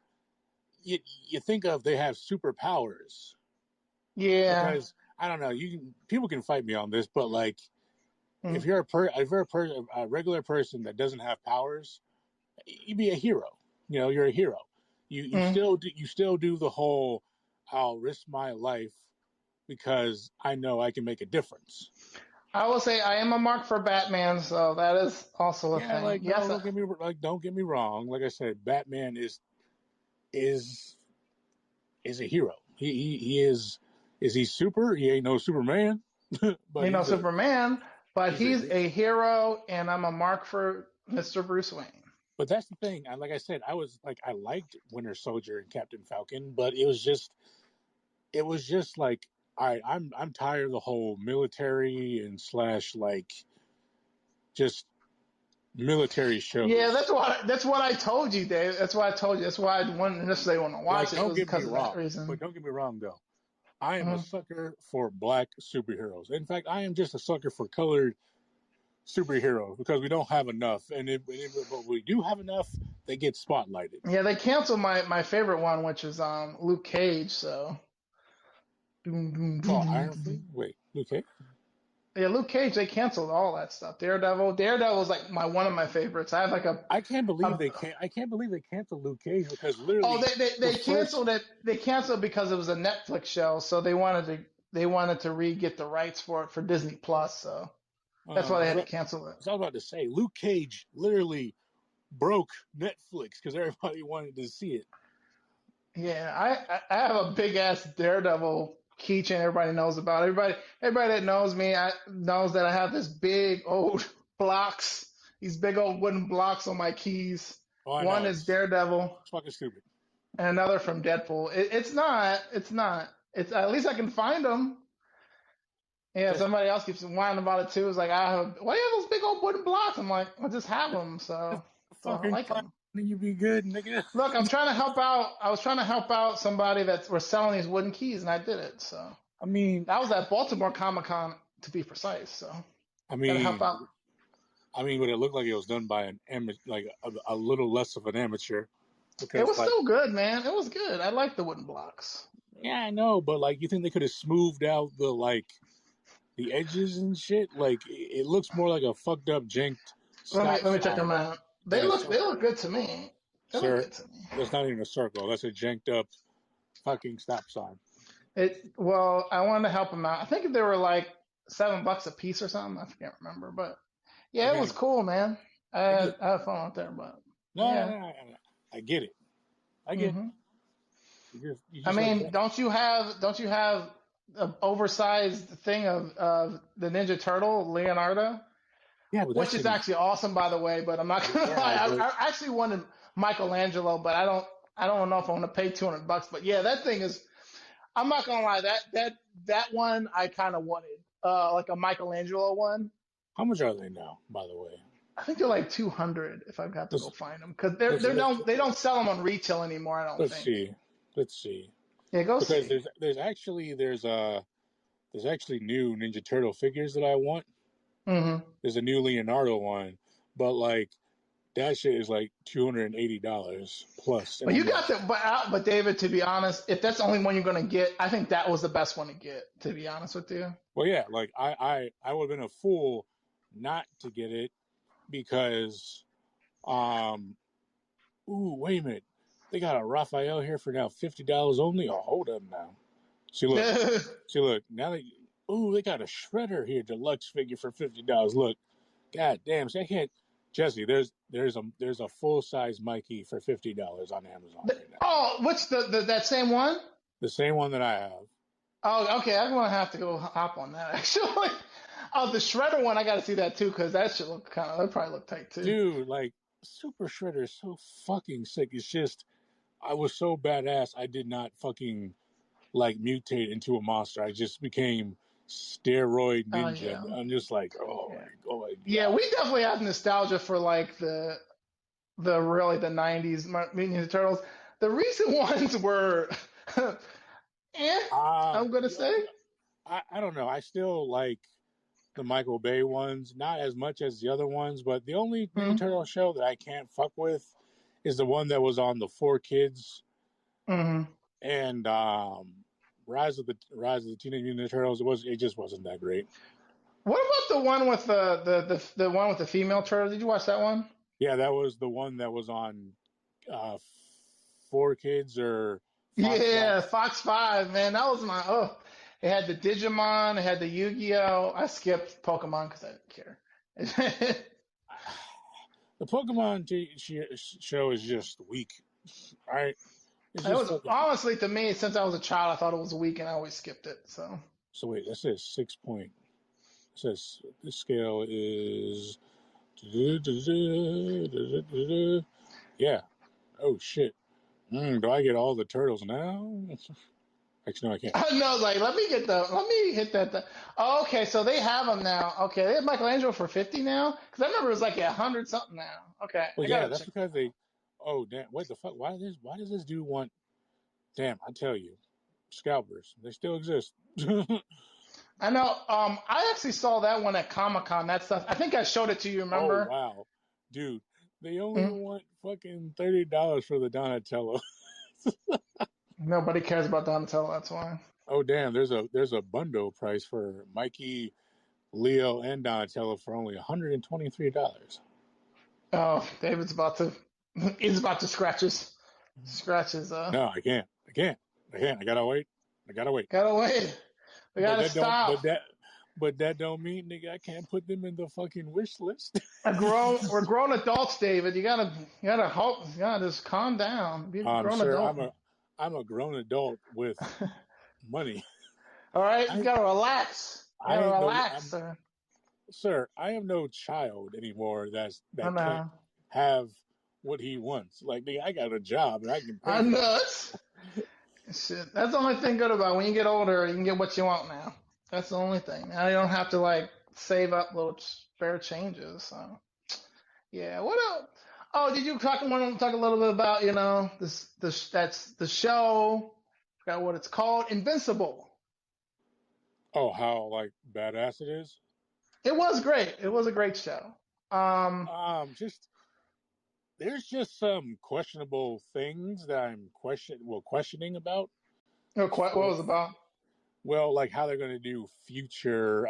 you think of they have superpowers. yeah, Because I don't know, people can fight me on this, but like mm, a regular person that doesn't have powers, you'd be a hero. You know, you're a hero. mm. You still do the whole I'll risk my life because I know I can make a difference. I will say I am a mark for Batman, so that is also a Yeah, thing. like Yes, no, don't get me wrong. Like I said, Batman is is a hero. He is he super? He ain't no Superman, but you know Superman, but he's a he's a hero, and I'm a mark for Mr. Bruce Wayne. but that's the thing. Like I said, I liked Winter Soldier and Captain Falcon, but it was just like, all right, I'm tired of the whole military and slash like just military Yeah, shows. that's what I told you, Dave. That's why I told you. That's why I didn't necessarily want to watch Like, it. It don't was get me because of that wrong, but reason. don't get me wrong though. I am a Mm. sucker for black superheroes. In fact, I am just a sucker for colored superheroes because we don't have enough, but we do have enough. They get spotlighted. Yeah, they canceled my favorite one, which is Luke Cage. So, doom, doom, doom, Oh, doom, Iron doom. Fist. Wait, okay. Yeah, Luke Cage. They canceled all that stuff. Daredevil was like my one of my favorites. I have like a I can't believe they canceled Luke Cage because oh literally the they first canceled it. They canceled because it was a Netflix show, so they wanted to re get the rights for it for Disney Plus. So that's why they had to so, cancel it. so I was about to say Luke Cage literally broke Netflix because everybody wanted to see it. Yeah, I have a big ass Daredevil keychain everybody knows about. Everybody that knows me knows that I have this big old blocks, these big old wooden blocks on my keys. Oh, I One know is Daredevil it's fucking stupid. and another from Deadpool. It's not. It's at least I can find them. Yeah, Just somebody else keeps whining about it too. It's like why do you have those big old wooden blocks? I'm like, I just have them, just so I fucking like clown them. and you be good, nigga. Look, I'm trying to help out. I was trying to help out somebody that was selling these wooden keys, and I did it. So I mean, that was at Baltimore Comic Con, to be precise. So I got to help mean, out. but it looked like it was done by an amateur, like a little less of an amateur, It because was like, still good, man. It was good. I like the wooden blocks. yeah, I know, but like, you think they could have smoothed out the edges and shit? Like, it looks more like a fucked up, janked stop Let me check them sign out. than a They circle. look good to me. They look Sir, good to me. that's not even a circle. That's a janked up fucking stop sign. I wanted to help them out. I think they were like $7 a piece or something. I can't remember, but yeah, it was Okay, cool, man. I get. I had fun out there, but No, yeah. no, no, I get it. I get it. hmm You I just like mean, don't you have an oversized thing of the Ninja Turtle Leonardo, yeah, but that which is shit is actually awesome, by the way. But I'm not gonna lie, yeah, but I actually wanted Michelangelo, but I don't know if I want to pay $200. But yeah, that thing is. I'm not gonna lie, that one I kind of wanted, like a Michelangelo one. how much are they now? By the way, I think they're like 200 if I've got to go let's find them because let's let's they don't sell them on retail anymore. I don't let's think. see. Let's see. Yeah, go Because see. there's actually new Ninja Turtle figures that I want. Mm-hmm. a new Leonardo one, but like that shit is like $280 plus, and But I'm you got like, the but David, to be honest, if that's the only one you're gonna get, I think that was the best one to get. To be honest with you. well, yeah, like I would have been a fool not to get it because, ooh, wait a minute, they got a Raphael here for now $50 only. Oh, hold up now. See, look, now ooh, they got a Shredder here, deluxe figure for $50. Look, god damn, see, I can't. Jesse, there's a full size Mikey for $50 on Amazon right now. Oh, what's that same one? The same one that I have. Oh, okay. I'm gonna have to go hop on that actually. Oh, the Shredder one, I gotta see that too because that should look that probably look tight too. Dude, like Super Shredder is so fucking sick. It's just I was so badass. I did not fucking like mutate into a monster. I just became steroid Oh ninja. yeah, I'm just like, yeah, oh my yeah. god. We definitely have nostalgia for like the really the '90s Mutant Ninja Turtles. The recent ones were, eh. I'm gonna say. I don't know. I still like the Michael Bay ones, not as much as the other ones, but the only Ninja Mm-hmm. Turtle show that I can't fuck with is the one that was on the 4 Kids Mm-hmm. and Rise of the Teenage Mutant Ninja Turtles. It just wasn't that great. What about the one with the one with the female turtle? Did you watch that one? Yeah, that was the one that was on uh, 4 Kids or Fox Five. Yeah, Fox 5, man. That was my It had the Digimon, it had the Yu-Gi-Oh. I skipped Pokemon because I didn't care. The Pokemon show is just weak. All right, it's It just was fucking. honestly to me, since I was a child, I thought it was weak and I always skipped it. So So wait, that says 6 point. It says this scale is. Yeah. Oh shit. Do I get all the turtles now? Actually, no, I can't. I know, like let me hit that. Oh, okay, so they have them now. Okay, they have Michelangelo for 50 now because I remember it was like 100 something now. Okay, Well, I yeah, gotta that's check. because they. Oh damn! What the fuck? Why does this dude want? Damn! I tell you, scalpers. They still exist. I know. I actually saw that one at Comic Con. That stuff. I think I showed it to you. Oh Remember? wow, dude! They only Mm. want fucking $30 for the Donatello. Nobody cares about Donatello. That's why. Oh damn! There's a bundle price for Mikey, Leo, and Donatello for only $123. Oh, David's about to. He's about to scratch his. No, I can't. I can't. I can't. I gotta wait. I gotta wait. Gotta wait. We But gotta that don't. stop. But that don't mean, nigga, I can't put them in the fucking wish list. We're grown adults, David. You gotta hope. You gotta just calm down. Be a grown Sir, adult. I'm a grown adult with money. All right, you I gotta relax. You I gotta ain't no. relax, sir. Sir, I am no child anymore. I That can't know. have what he wants. Like, nigga, I got a job and I can pay I for know. this. Shit. That's the only thing good about when you get older, you can get what you want now. That's the only thing. Now you don't have to like save up little spare changes. So yeah. What else? Oh, did you want to talk a little bit about that's the show? Forgot what it's called. Invincible. Oh, how like badass it is. It was great. It was a great show. Um, Just there's just some questionable things that I'm questioning about. what For was it about? well, like how they're going to do future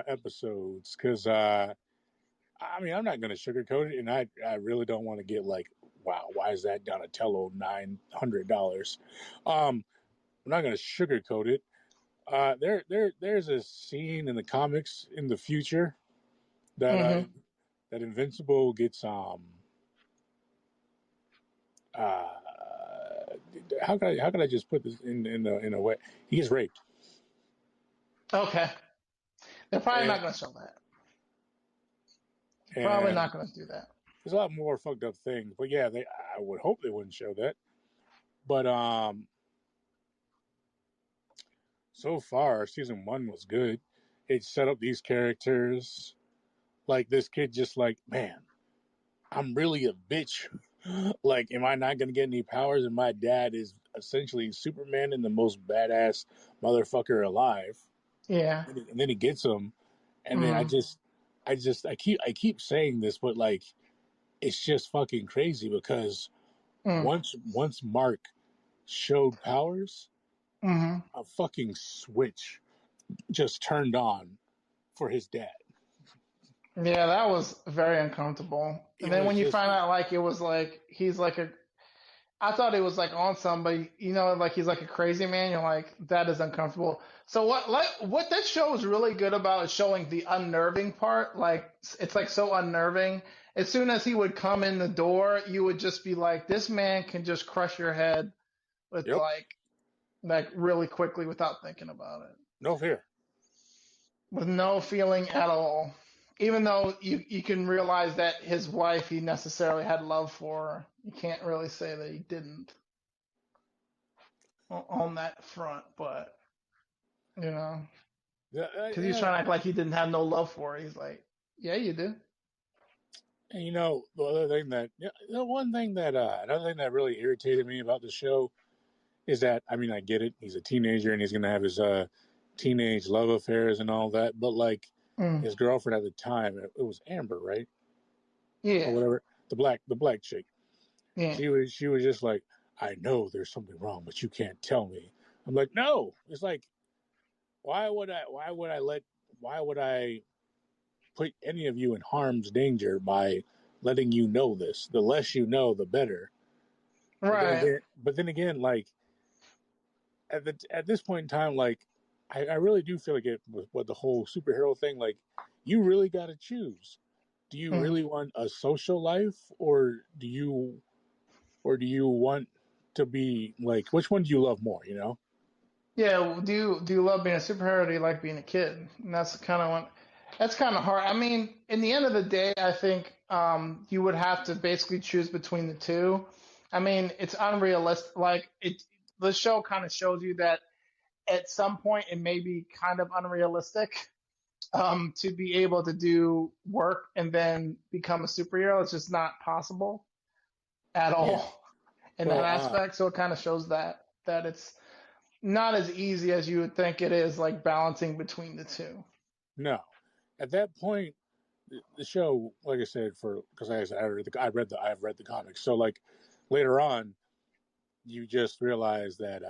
episodes because I mean I'm not going to sugarcoat it, and I really don't want to get like, wow, why is that Donatello $900? I'm not going to sugarcoat it. There's a scene in the comics in the future that Mm-hmm. that Invincible gets uh how can I just put this in a way, he gets raped. Okay. They're probably and not going to show that. Probably and not going to do that. there's a lot more fucked up things, but yeah, they I would hope they wouldn't show that. But so far season 1 was good. It set up these characters, like this kid just like, man, I'm really a bitch. Like, am I not gonna get any powers? And my dad is essentially Superman and the most badass motherfucker alive. Yeah. and then he gets him, and then Mm-hmm. I keep saying this, but like it's just fucking crazy because once Mark showed powers, Mm-hmm. a fucking switch just turned on for his dad. Yeah, that was very uncomfortable. And It then when was you just find out, like, it was like he's like a, I thought it was like on somebody, like he's like a crazy man. You're like, that is uncomfortable. So what that show is really good about is showing the unnerving part. Like it's like so unnerving. As soon as he would come in the door, you would just be like, this man can just crush your head with yep, like really quickly without thinking about it, no fear. with no feeling at all. Even though you can realize that his wife he necessarily had love for, you can't really say that he didn't on that front, but you know, Yeah, because he's trying to act like he didn't have no love for her. He's like, yeah, you do. and you know the other thing that the one thing that another thing that really irritated me about the show is that I mean I get it, he's a teenager and he's gonna have his teenage love affairs and all that, but like Mm, his girlfriend at the time, it was Amber, right, or yeah, whatever, the black chick. yeah, She was just like, I know there's something wrong, but you can't tell me. I'm like, no. It's like, why would I put any of you in harm's danger by letting you know this? The less you know, the better. right. But then again, like at this point in time, like I really do feel like it with the whole superhero thing. Like, you really got to choose. Do you Mm. really want a social life, or do you want to be like, which one do you love more? You know? Yeah, do you love being a superhero or do you like being a kid? And that's kind of one. That's kind of hard. I mean, in the end of the day, I think you would have to basically choose between the two. I mean, it's unrealistic. Like the show kind of shows you that at some point it may be kind of unrealistic to be able to do work and then become a superhero. It's just not possible at Yeah. all in that Well, aspect. So it kind of shows that it's not as easy as you would think it is, like balancing between the two. no. At that point, the show, like I said, for because I've read the comics. So like later on, you just realize that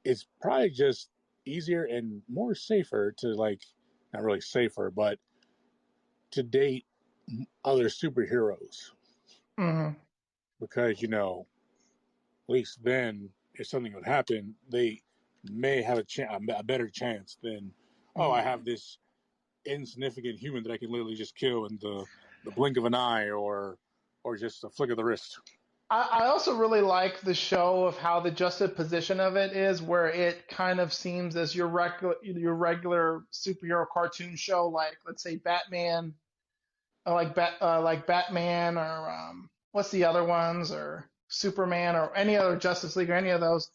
it's probably just easier and more safer to like, not really safer, but to date other superheroes Hmm. because at least then if something would happen, they may have a better chance than, oh, I have this insignificant human that I can literally just kill in the blink of an eye, or just a flick of the wrist. I also really like the show of how the juxtaposition of it is, where it kind of seems as your regular superhero cartoon show, like let's say Batman, or like Batman, or what's the other ones, or Superman, or any other Justice League, or any of those,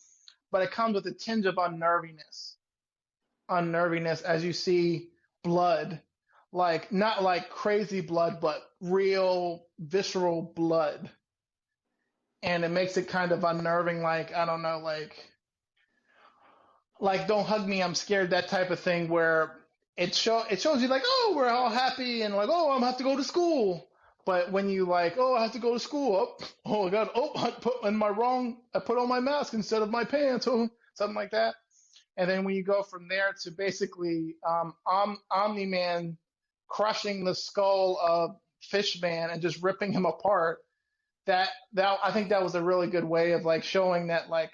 but it comes with a tinge of unnerviness as you see blood, like not like crazy blood, but real visceral blood, and it makes it kind of unnerving. Like I don't know, like don't hug me, I'm scared, that type of thing, where it shows you like, oh, we're all happy and like, oh, I'm gonna have to go to school. But when you like, oh, I have to go to school, oh my god, oh, I put on my mask instead of my pants, oh, something like that. And then when you go from there to basically Omni Man crushing the skull of Fishman and just ripping him apart, that I think that was a really good way of like showing that, like,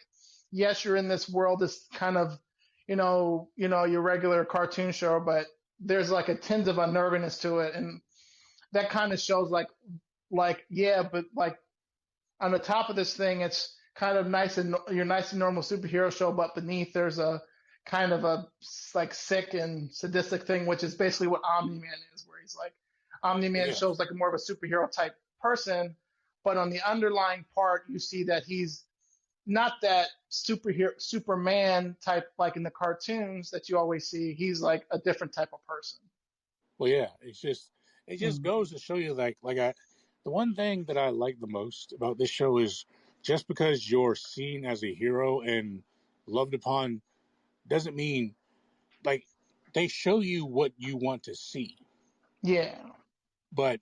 yes, you're in this world, this kind of your regular cartoon show, but there's like a tinge of unnervingness to it, and that kind of shows like yeah, but like on the top of this thing, it's kind of nice and your nice and normal superhero show, but beneath there's a kind of a like sick and sadistic thing, which is basically what Omni Man is, where he's like Omni Man Yeah. shows like more of a superhero type person, but on the underlying part, you see that he's not that superhero Superman type like in the cartoons that you always see. He's like a different type of person. Well, yeah. It just Mm. goes to show you, the one thing that I like the most about this show is just because you're seen as a hero and loved upon doesn't mean like they show you what you want to see. Yeah. But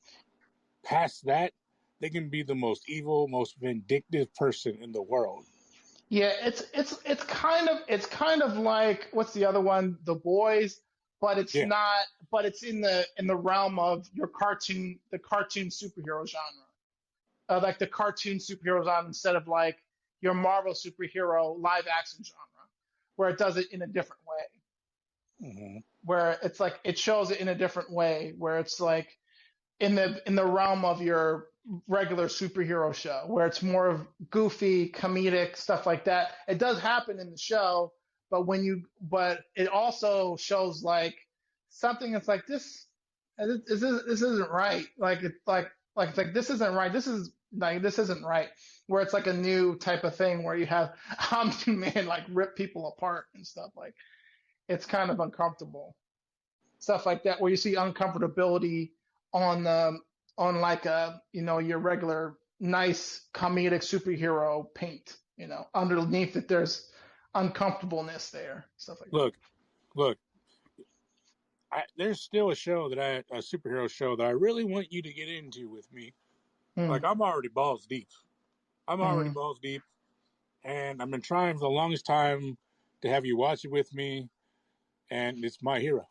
past that, they can be the most evil, most vindictive person in the world. Yeah, it's kind of like what's the other one? The Boys, but it's Yeah. not. But it's in the realm of your cartoon, the cartoon superhero genre, like the cartoon superhero genre instead of like your Marvel superhero live action genre, where it does it in a different way, Mm-hmm. where it's like it shows it in a different way, where it's like in the realm of your regular superhero show where it's more of goofy comedic stuff like that. It does happen in the show, but it also shows like something that's like this isn't right, like it's like this isn't right, this isn't right, where it's like a new type of thing where you have Omni-Man like rip people apart and stuff. Like it's kind of uncomfortable stuff like that, where you see uncomfortability on on like a your regular nice comedic superhero paint. Underneath it, there's uncomfortableness there, stuff like that. Look, look. There's still a superhero show that I really want you to get into with me. Like Mm, I'm already balls deep. I'm already mm. balls deep, and I've been trying for the longest time to have you watch it with me. And it's My Hero.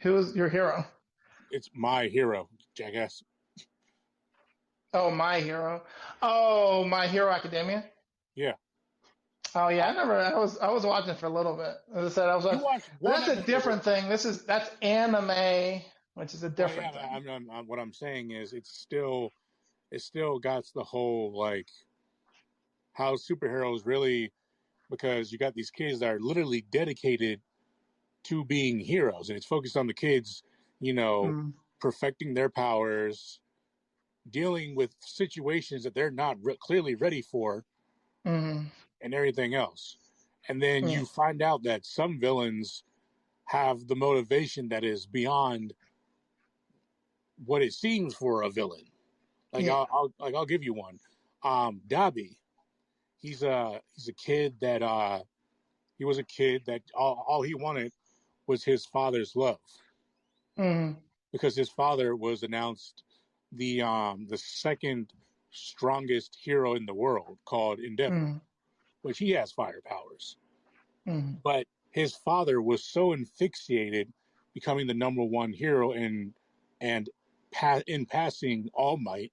Who's your hero? It's My Hero, jackass. Oh, My Hero. Oh, My Hero Academia. Yeah. Oh yeah, I, I was watching for a little bit. As I said, I was you watching, watched but one that's a episode with different me. thing. That's anime, which is a Well, yeah, different but thing. what I'm saying is it still got the whole like how superheroes really, because you got these kids that are literally dedicated to being heroes, and it's focused on the kids, you know, Mm, perfecting their powers, dealing with situations that they're not clearly ready for, mm, and everything else. And then yeah, you find out that some villains have the motivation that is beyond what it seems for a villain. Like yeah. I'll give you one. Dabi, he's a kid that he was a kid that all he wanted was his father's love, Mm, because his father was announced the second strongest hero in the world, called Endeavor, mm, which he has fire powers. mm, But his father was so asphyxiated becoming the number one hero and in passing All Might,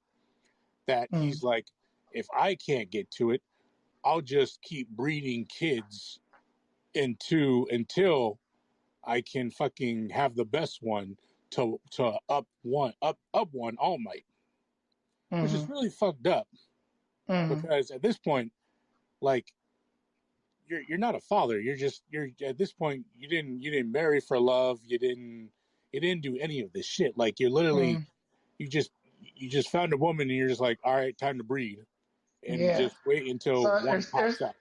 that mm, he's like, if I can't get to it, I'll just keep breeding kids until I can fucking have the best one to up one All Might, which is mm, really fucked up, mm, because at this point, like, you're not a father. You're at this point, you didn't marry for love. You didn't do any of this shit. Like, you're literally mm. you just you just found a woman and you're just like, all right, time to breed, and Yeah. just wait until So one pops out.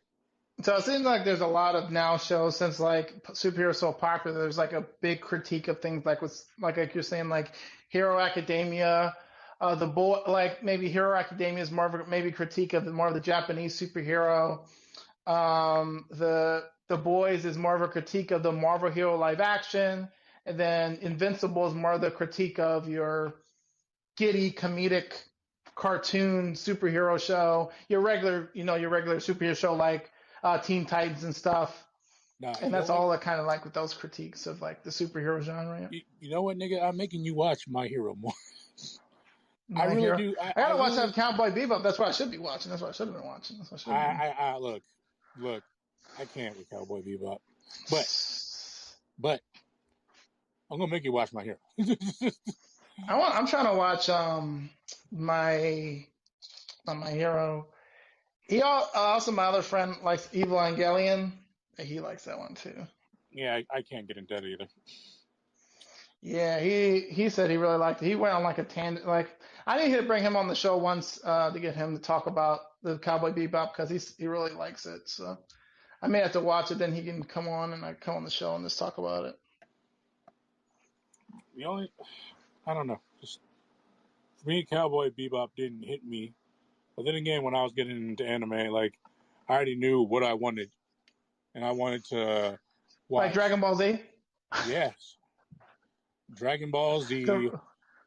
so it seems like there's a lot of now shows since like superheroes so popular. There's like a big critique of things like what's like you're saying like Hero Academia, the boy like maybe Hero Academia is more of a maybe critique of more of the Japanese superhero. The Boys is more of a critique of the Marvel hero live action, and then Invincible is more of the critique of your giddy comedic cartoon superhero show, your regular superhero show like Teen Titans and stuff. Nah, And you know that's what? all that kind of like with those critiques of like the superhero genre. Yeah. You know what, nigga? I'm making you watch My Hero more. I My really hero. do. I gotta watch that Cowboy Bebop. That's what I should be watching. That's what I should have been watching. That's what I should have been. I look. I can't with Cowboy Bebop, but but I'm gonna make you watch My Hero. I'm trying to watch my my hero. Also my other friend likes Evil Evangelion. He likes that one too. Yeah, I can't get into that either. Yeah, he said he really liked it. He went on like a tangent. Like I need to bring him on the show once to get him to talk about the Cowboy Bebop because he really likes it. So I may have to watch it. Then he can come on and I come on the show and just talk about it. The only I don't know. Just for me, Cowboy Bebop didn't hit me. But then again, when I was getting into anime, like, I already knew what I wanted, and I wanted to Like watch. Dragon Ball Z. Yes. Dragon Ball Z, The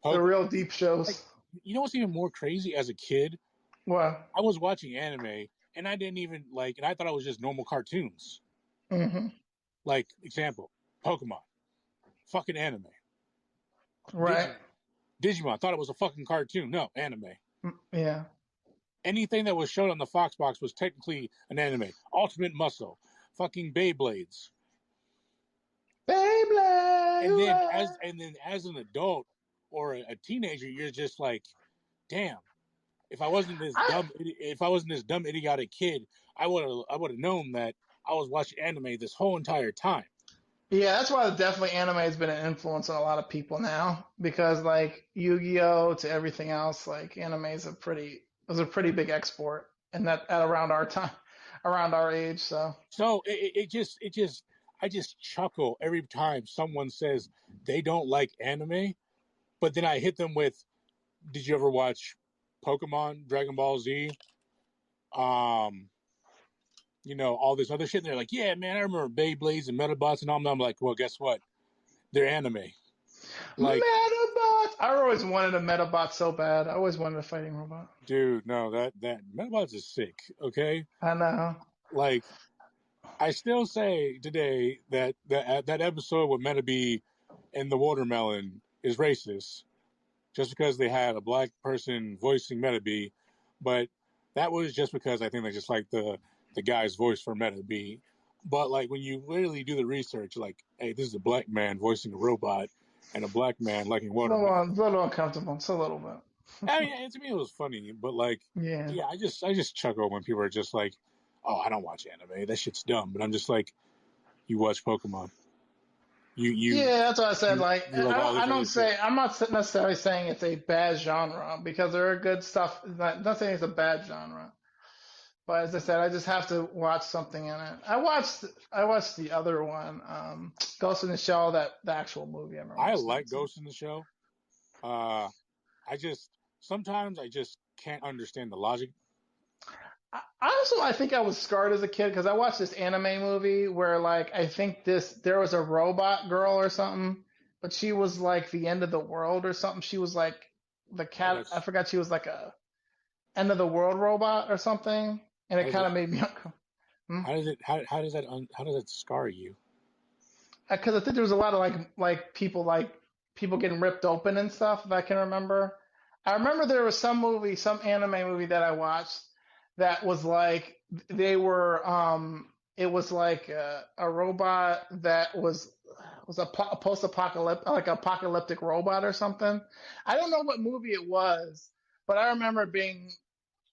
Pokemon. real deep Like, shows. you know what's even more crazy? As a kid, Well, I was watching anime, and I didn't even like, and I thought it was just normal cartoons. hmm Like, example, Pokemon, fucking anime. right. Digimon, thought it was a fucking cartoon. No, anime. Yeah. Anything that was shown on the Fox box was technically an anime. Ultimate Muscle, fucking Beyblades. And then Beyblade. as an adult or a teenager, you're just like, damn. If I wasn't this dumb idiotic kid, I would have known that I was watching anime this whole entire time. Yeah, that's why definitely anime has been an influence on a lot of people now because like Yu-Gi-Oh to everything else, like anime is a pretty big export and that at around our time, around our age. So So I just chuckle every time someone says they don't like anime, but then I hit them with, "Did you ever watch Pokemon, Dragon Ball Z, um, all this other shit?" And they're like, "Yeah, man, I remember Beyblades and Metabots and all that." I'm like, "Well, guess what? They're anime." Like, Metabots. I always wanted a Metabot so bad. I always wanted a fighting robot. dude, no, that Metabots is sick. Okay, I know. like I still say today that episode with Metabee and the watermelon is racist, just because they had a black person voicing Metabee, but that was just because I think they just like the guy's voice for Metabee. But like when you literally do the research, like, hey, this is a black man voicing a robot and a black man liking watermelon. A little uncomfortable. It's a little bit. I mean, to me it was funny, but like, Yeah. yeah, I just chuckle when people are just like, "Oh, I don't watch anime. That shit's dumb." But I'm just like, you watch Pokemon. You Yeah, that's what I said. Like, you like all I this other don't shit. say, I'm not necessarily saying it's a bad genre because there are good stuff. Not saying it's a bad genre, but as I said, I just have to watch something in it. I watched the other one, Ghost in the Shell, the actual movie. I remember I watching that like too. Ghost in the Shell. Uh, I just sometimes I just can't understand the logic. I think I was scarred as a kid because I watched this anime movie where like I think there was a robot girl or something, but she was like the end of the world or something. She was like the Oh, cat. I that's forgot she was like a end of the world robot or something, and how it does kind it of made me uncomfortable. how does that scar you? Because I think there was a lot of like people getting ripped open and stuff. If I can remember, I remember there was some movie, some anime movie that I watched that was like they were it was like a robot that was a post-apocalyptic like apocalyptic robot or something. I don't know what movie it was, but I remember it being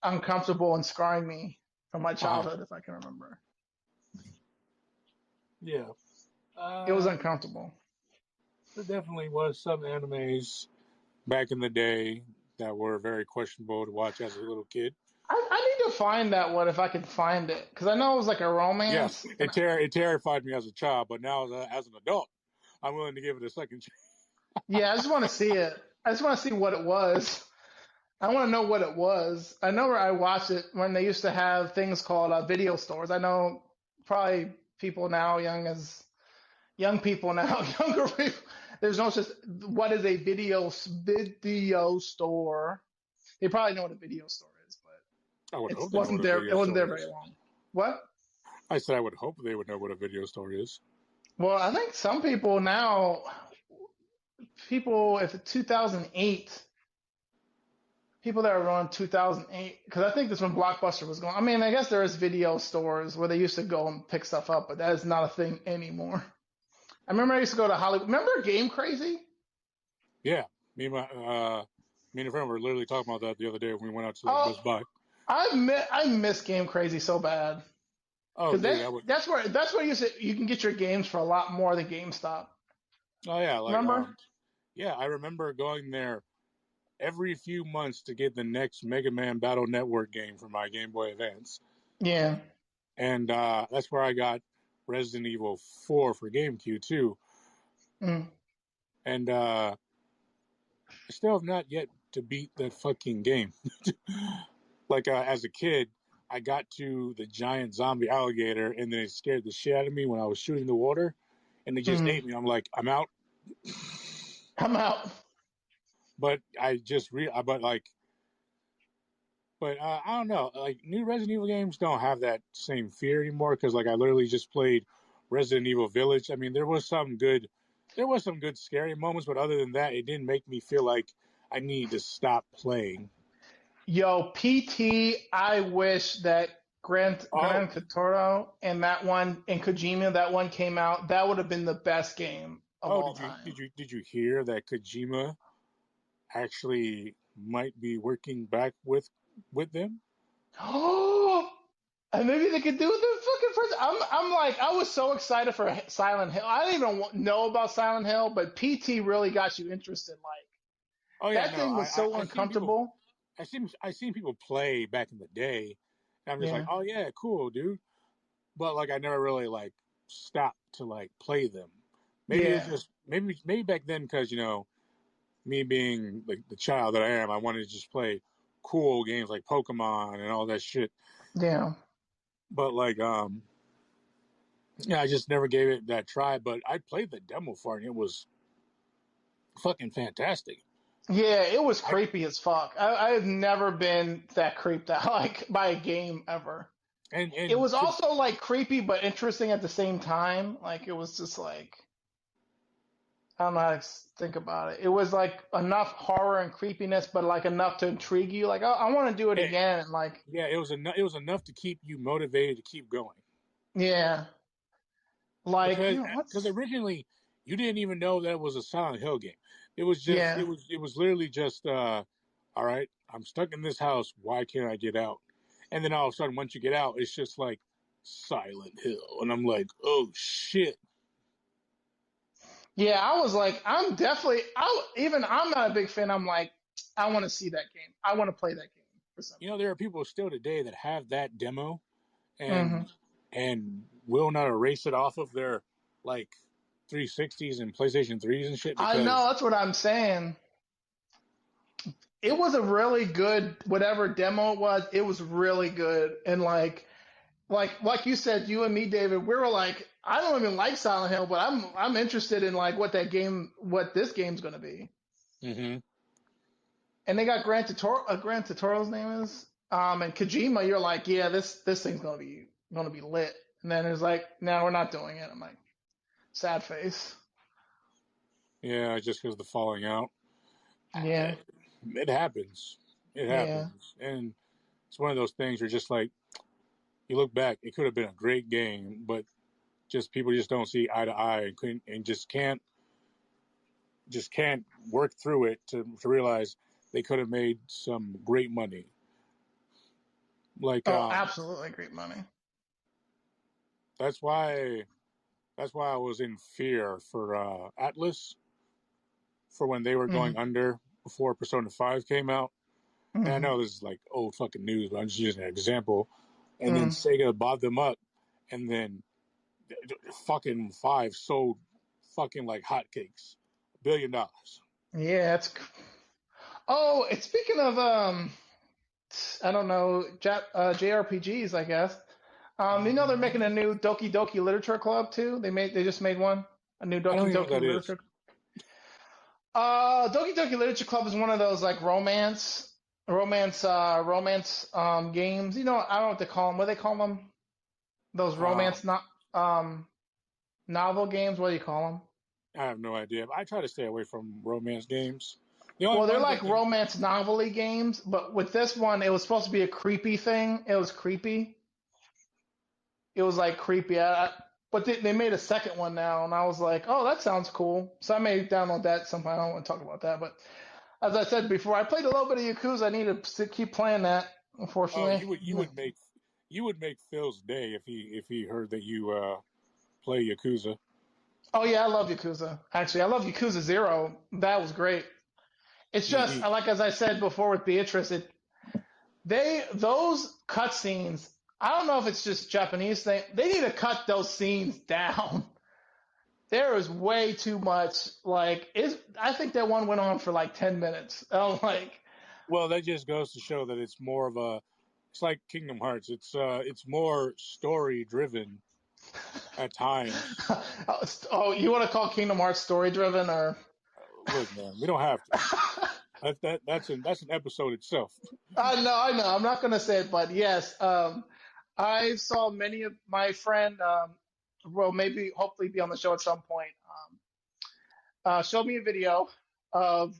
uncomfortable and scarring me from my Uh huh. childhood, if I can remember. Yeah. It was uncomfortable. There definitely was some animes back in the day that were very questionable to watch as a little kid. I need to find that one if I can find it because I know it was like a Yes, romance. it terrified me as a child, but now as an adult, I'm willing to give it a second chance. Yeah, I just want to see it. I just want to see what it was. I want to know what it was. I know where I watched it when they used to have things called video stores. I know probably people now, young people now, younger people. There's no such. What is a video store? They probably know what a video store is, I would but it hope they know what wasn't a there. It video wasn't store there very is. long. What? I said I would hope they would know what a video store is. Well, I think some people now, people if 2008, people that are around 2008, because I think that's when Blockbuster was going. I mean, I guess there is video stores where they used to go and pick stuff up, but that is not a thing anymore. I remember I used to go to Hollywood. Remember Game Crazy? Yeah, me and my me and a friend were literally talking about that the other day when we went out to Oh, Best Buy. I miss Game Crazy so bad Oh, because dude, I would. that's where you can get your games for a lot more than GameStop. Oh yeah, like Remember? yeah, I remember going there every few months to get the next Mega Man Battle Network game for my Game Boy Advance, Yeah. and that's where I got Resident Evil 4 for GameCube too. Mm. And I still have not yet to beat that fucking game. Like as a kid, I got to the giant zombie alligator, and then it scared the shit out of me when I was shooting the water. and they just ate me. I'm like, I'm out. I'm out. But I just I don't know. Like new Resident Evil games don't have that same fear anymore because like I literally just played Resident Evil Village. I mean, there was some good scary moments, but other than that, it didn't make me feel like I need to stop playing. Yo, PT, I wish that Oh, Grand Totoro and that one and Kojima, that one came out. That would have been the best game of oh, all time. did you hear that Kojima actually might be working back with them? Oh, and maybe they could do the fucking first. I'm like, I was so excited for Silent Hill. I didn't even know about Silent Hill, but PT really got you interested. Like Oh yeah, that no, thing was so I seen people uncomfortable. I seen people play back in the day, and I'm just like, Yeah, oh yeah, cool, dude. But like I never really like stopped to like play them. Maybe it's yeah, just maybe back then because me being like the child that I am, I wanted to just play cool games like Pokemon and all that shit. yeah. But like yeah, I just never gave it that try. But I played the demo for it, and it was fucking fantastic. Yeah, it was I creepy as fuck. I have never been that creeped out like by a game ever. It and was also like creepy but interesting at the same time. Like it was just like I don't know how to think about it. It was like enough horror and creepiness, but like enough to intrigue you. Like I want to do it it, again. And like yeah, it was enough to keep you motivated to keep going. yeah, like Because you know what's originally you didn't even know that it was a Silent Hill game. It was just yeah. it was literally just all right, I'm stuck in this house. Why can't I get out? And then all of a sudden, once you get out, it's just like Silent Hill, and I'm like, oh shit. Yeah, I was like, I'm definitely. I'm not a big fan. I'm like, I want to see that game. I want to play that game for some You know, there are people still today that have that demo reason. and will not erase it off of their like 360s and PlayStation 3s and shit I because know that's what I'm saying. It was a really good whatever demo it was. It was really good, and like you said, you and me, David, we were like, I don't even like Silent Hill, but I'm interested in like what this game's gonna be. mm-hmm. And they got Grand Tutorial's name is, and Kojima. You're like, yeah, this thing's gonna be lit. And then it's like, no, we're not doing it. I'm like, sad face. Yeah, just because of the falling out. Yeah, It happens. It yeah. happens. And it's one of those things where just like you look back, it could have been a great game, but just people just don't see eye to eye and couldn't and just can't work through it to realize they could have made some great money. Like Oh, absolutely great money. that's why I was in fear for Atlas for when they were Hmm. going under before Persona 5 came out. And I Hmm. know this is like old fucking news, but I'm just using an example. And then Mm. Sega bought them up, and then fucking 5 sold fucking like hotcakes. $1 billion. Yeah, it's. Oh, and speaking of I don't know, JRPGs, I guess. They're making a new Doki Doki Literature Club too. They just made one, a new I don't Doki even know what Doki that is. Literature. Doki Doki Literature Club is one of those like romance games. I don't know what they call them. What do they call them? Those Uh, romance not novel games. What do you call them? I have no idea. I try to stay away from romance games. The only Well, they're ones I like can. romance novelty games, but with this one, it was supposed to be a creepy thing. It was creepy. It was like creepy. But they made a second one now, and I was like, oh, that sounds cool. So I may download that sometime. I don't want to talk about that, but as I said before, I played a little bit of Yakuza. I need to keep playing that. Oh, Unfortunately. you would make Phil's day if he heard that you play Yakuza. Oh yeah, I love Yakuza. Actually, I love Yakuza Zero. That was great. It's just He, like as I said before with Beatrice, those cutscenes. I don't know if it's just Japanese thing. They need to cut those scenes down. There is way too much. I think that one went on for like 10 minutes. I'm like, well, that just goes to show that it's more of a. It's like Kingdom Hearts. It's more story driven. At times. Oh, you want to call Kingdom Hearts story driven or? Look, man, we don't have to. That's an episode itself. I know. I'm not gonna say it, but yes, I saw many of my friend, well, maybe hopefully be on the show at some point. Showed me a video of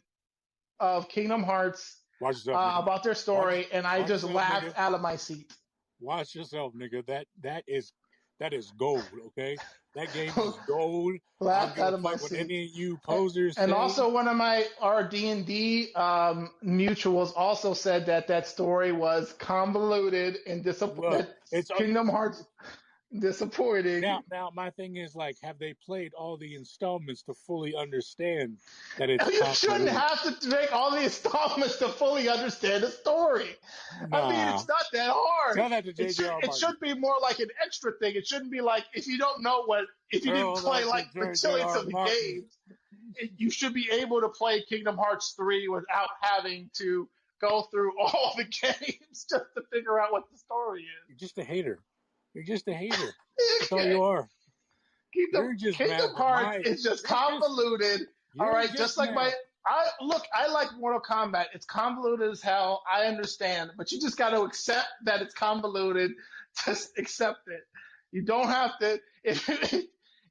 Kingdom Hearts Watch yourself, nigga. about their Watch story, and I watch just yourself, laughed nigga. out of my seat. Watch yourself, nigga. That is gold, okay? That game is gold. I don't Laughed give out a of my fuck what seat. any of you posers And say. also, one of our D&D mutuals also said that that story was convoluted and Look, that it's Kingdom Hearts disappointing. now my thing is like, have they played all the installments to fully understand that it's You shouldn't convoluted? have to make all the installments to fully understand the story. I mean, Nah. it's not that hard. Tell that to J.J.R. It Martin. should be more like an extra thing. It shouldn't be like if you don't know what if you didn't Tell play that to like majorities J.J.R. of the Martin. games, you should be able to play Kingdom Hearts 3 without having to go through all the games just to figure out what the story You're just a hater. You're just a hater. That's all is. you are. You're just Kingdom mad that Hearts is just you're just convoluted. All you're right, just just like mad. I like Mortal Kombat. It's convoluted as hell. I understand, but you just got to accept that it's convoluted. Just accept it. You don't have to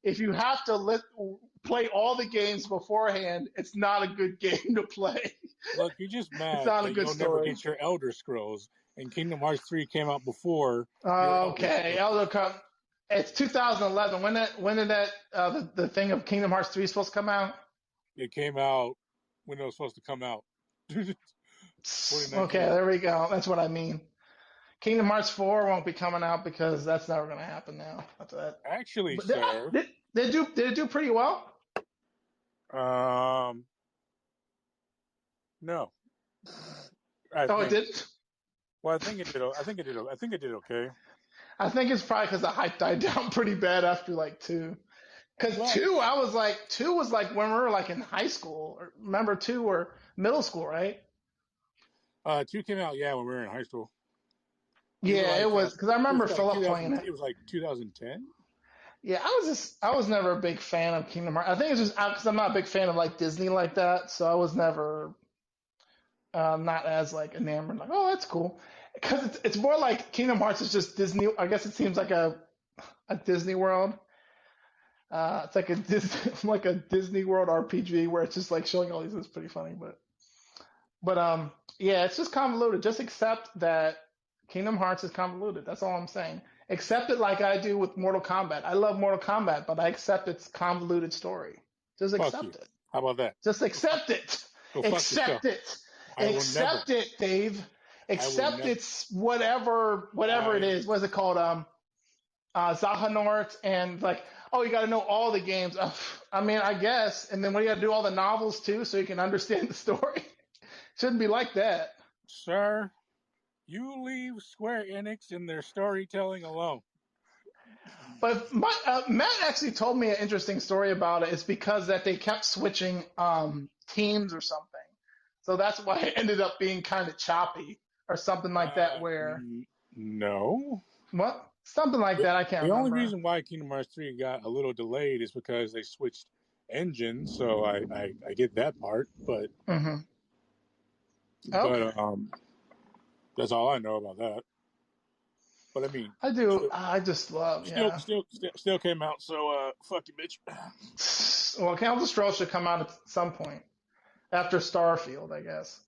if you have to play all the games beforehand. It's not a good game to play. Look, you're just It's mad not a that good you'll never story. get your Elder Scrolls, and Kingdom Hearts 3 came out before your Elder Okay, Scrolls. Elder Come. It's 2011. When did that the thing of Kingdom Hearts 3 supposed to come out? It came out when it was supposed to come out. Okay, 2019. there we go. That's what I mean. Kingdom Hearts 4 won't be coming out because that's never going to happen now after that. Actually, But sir, did it do pretty well? um, no, I Oh, it think. did. Well, I think it did. I think it did okay. I think it's probably because the hype died down pretty bad after like two. Because Well, two was like when we were like in high school. Remember two or middle school, right? 2 came out, yeah, when we were in high school. Maybe Yeah, it like was because I it was remember like Philip 2000. playing it. It was like 2010. Yeah, I was never a big fan of Kingdom Hearts. I think it's just because I'm not a big fan of like Disney like that, so I was never not as like enamored. Like, oh, that's cool. Because it's more like Kingdom Hearts is just Disney. I guess it seems like a Disney World. It's like a Disney like a Disney World RPG where it's just like showing all these. It's pretty funny, but yeah, it's just convoluted. Just accept that Kingdom Hearts is convoluted. That's all I'm saying. Accept it like I do with Mortal Kombat. I love Mortal Kombat, but I accept its convoluted story. Just Fuck you. accept it. How about that? Just accept it. Go fuck yourself. Accept it. I will never. Accept it, Dave. I will Accept never. it's whatever it I is. What is it called? Zahanort and like, oh, you got to know all the games. I mean, I guess. And then what, you got to do all the novels too so you can understand the story? Shouldn't be like that. Sir, you leave Square Enix and their storytelling alone. But Matt actually told me an interesting story about it. It's because that they kept switching teams or something. So that's why it ended up being kind of choppy or something like that. Where No. what? Something like that. I can't The only remember. reason why Kingdom Hearts 3 got a little delayed is because they switched engines, so I get that part, but Mm-hmm. Okay. that's all I know about that. But I mean, I do. I just love. Yeah. still came out, so fuck you, bitch. Well, Elder Scrolls should come out at some point after Starfield, I guess.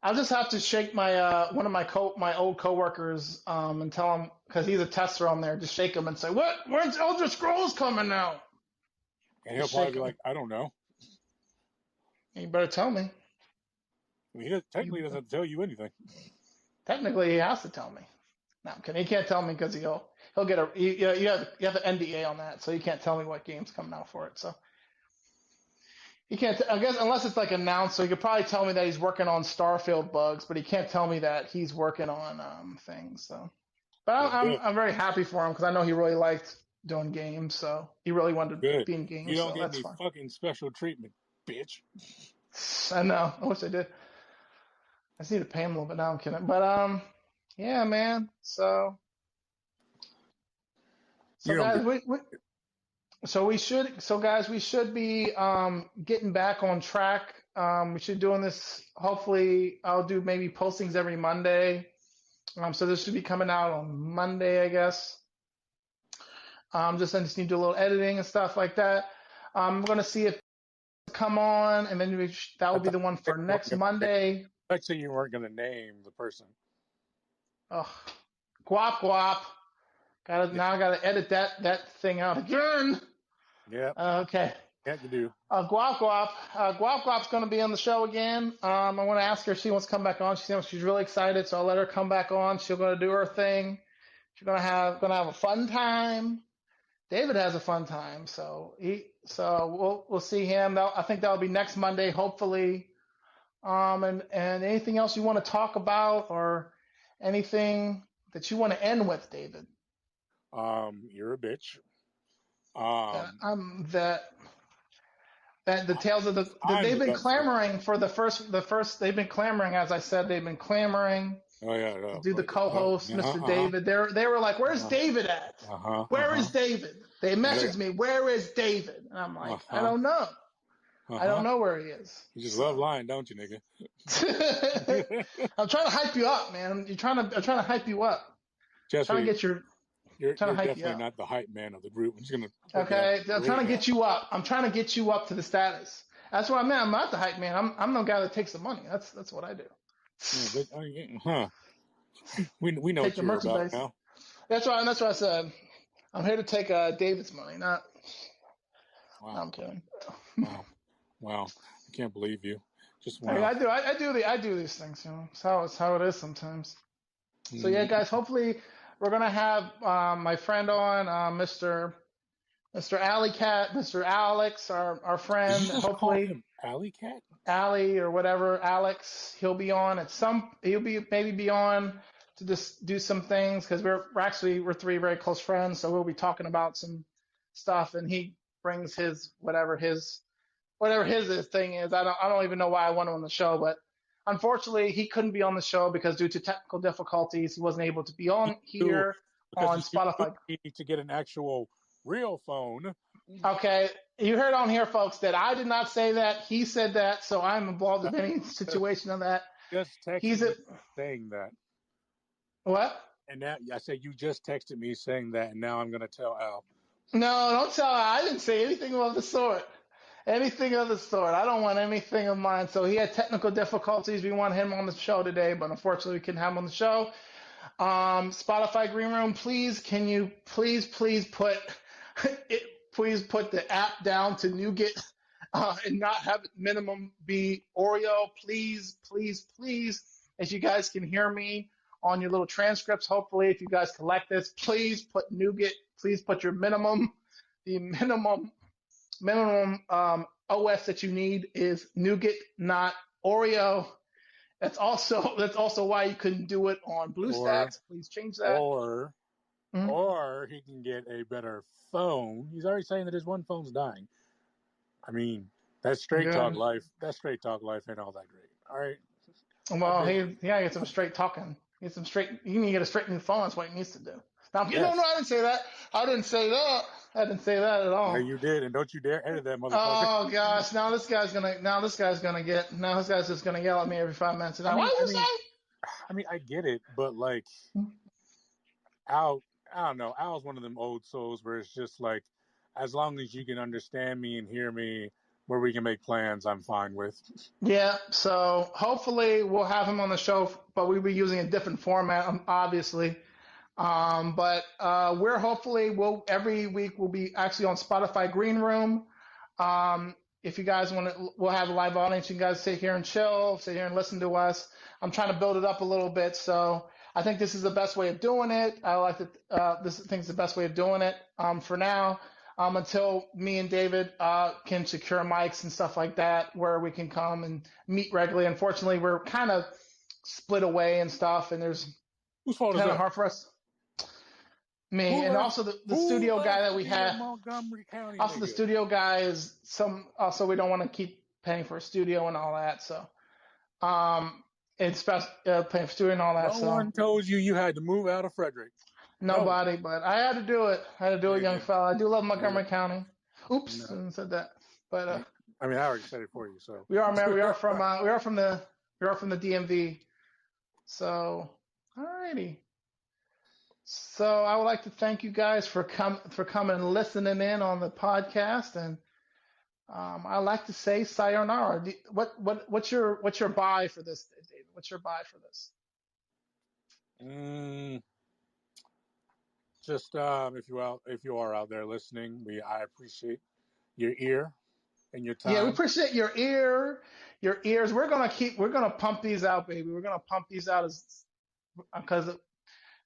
I'll just have to shake my one of my old coworkers and tell him because he's a tester on there. Just shake him and say, "What? When's Elder Scrolls coming out?" And he'll Just probably shake be him. like, I don't know. You better tell me. I mean, technically doesn't tell you anything. Technically, he has to tell me. No, he can't tell me because he'll get a you have an NDA on that, so he can't tell me what game's coming out for it. So he can't. I guess unless it's like announced, so he could probably tell me that he's working on Starfield bugs, but he can't tell me that he's working on things. So, but Well, good. I'm very happy for him because I know he really liked doing games, so he really wanted to Good. be in You games. don't So get that's any fine. fucking special treatment, bitch. I know. I wish I did. I just need to pay him a little bit. Now I'm kidding. But yeah, man. So So guys, we should be getting back on track. We should be doing this. Hopefully, I'll do maybe postings every Monday. So this should be coming out on Monday, I guess. I just need to do a little editing and stuff like that. I'm gonna see if come on, and then that will be the one for next Monday. I'd say you weren't gonna name the person. Oh, Guap. Now I gotta edit that thing out again. Yeah. Okay. Yeah, you do. Guap's going to be on the show again. I want to ask her if she wants to come back on. She's really excited, so I'll let her come back on. She's going to do her thing. She's going to have a fun time. David has a fun time, so we'll see him. I think that'll be next Monday, hopefully. And anything else you want to talk about, or anything that you want to end with, David? You're a bitch. That the tales of they've been clamoring for the first they've been clamoring, as I said, they've been clamoring to do the co-host, Mr. David. They were like, where's David at? Where is David? They messaged me, where is David? And I'm like, I don't know. I don't know where he is. You just love lying, don't you, nigga? I'm trying to hype you up, man. I'm trying to hype you up. Just trying to get your You're definitely not the hype man of the group. I'm just gonna. Okay, I'm trying to get you up. I'm trying to get you up to the status. That's what I meant. I'm not the hype man. I'm the guy that takes the money. That's what I do. We know take what you're about now. That's why I said. I'm here to take David's money, not. Wow. No, I'm kidding. Wow. I can't believe you. Just wow. I do these things. You know, it's how it is sometimes. So yeah, guys. Hopefully. We're gonna have my friend on, Mr. Alley Cat, Mr. Alex, our friend. Did you just hopefully, call him Alley Cat? Alley or whatever, Alex. He'll be on He'll be on to just do some things, because we're three very close friends, so we'll be talking about some stuff, and he brings his whatever his thing is. I don't even know why I want him on the show, but. Unfortunately, he couldn't be on the show because due to technical difficulties, he wasn't able to be on here on Spotify. To get an actual real phone. Okay, you heard on here, folks, that I did not say that. He said that, so I'm involved in any situation of that. Just texted saying that. What? And now I said you just texted me saying that, and now I'm going to tell Al. No, don't tell Al. I didn't say anything of the sort. Anything of the sort. I don't want anything of mine. So he had technical difficulties. We want him on the show today, but unfortunately we couldn't have him on the show. Spotify Greenroom, please, can you please put the app down to nougat and not have it minimum be Oreo. Please. As you guys can hear me on your little transcripts, hopefully, if you guys collect this, please put nougat. Please put your minimum. The minimum OS that you need is nougat, not Oreo. That's also why you couldn't do it on BlueStacks. Please change that. Or he can get a better phone. He's already saying that his one phone's dying. I mean, that's straight talk life. That straight talk life ain't all that great. All right. Well, he get some straight talking. He can get a straight new phone. That's what he needs to do. Now, no, I didn't say that. I didn't say that at all. Yeah, you did, and don't you dare edit that motherfucker. Oh gosh, now this guy's just gonna yell at me every 5 minutes. What did you say? I mean, I get it, but like, Al, I don't know. Al's one of them old souls where it's just like, as long as you can understand me and hear me, where we can make plans, I'm fine with. Yeah. So hopefully we'll have him on the show, but we'll be using a different format, obviously. But every week we'll be actually on Spotify Greenroom. If you guys want to, we'll have a live audience. You guys sit here and chill, sit here and listen to us. I'm trying to build it up a little bit. So I think this is the best way of doing it. I think it's the best way of doing it, for now, until me and David, can secure mics and stuff like that, where we can come and meet regularly. Unfortunately, we're kind of split away and stuff, and there's kind of hard for us. Me, and also the studio guy that we have. Montgomery County. Also, the studio guy is also, we don't want to keep paying for a studio and all that. So, it's best paying for studio and all that. No one told you had to move out of Frederick. No, Nobody, but I had to do it. I had to do it, young nigga, fella. I do love nigga. Montgomery County. Oops, No, I said that. But I mean, I already said it for you. So we are, man. We are from the DMV. So, alrighty. So I would like to thank you guys for coming and listening in on the podcast, and I like to say sayonara. What's your buy for this, David? What's your buy for this? mm, just if you are out there listening, I appreciate your ear and your Yeah, we time. appreciate your ears. We're gonna pump these out, baby. We're gonna pump these out because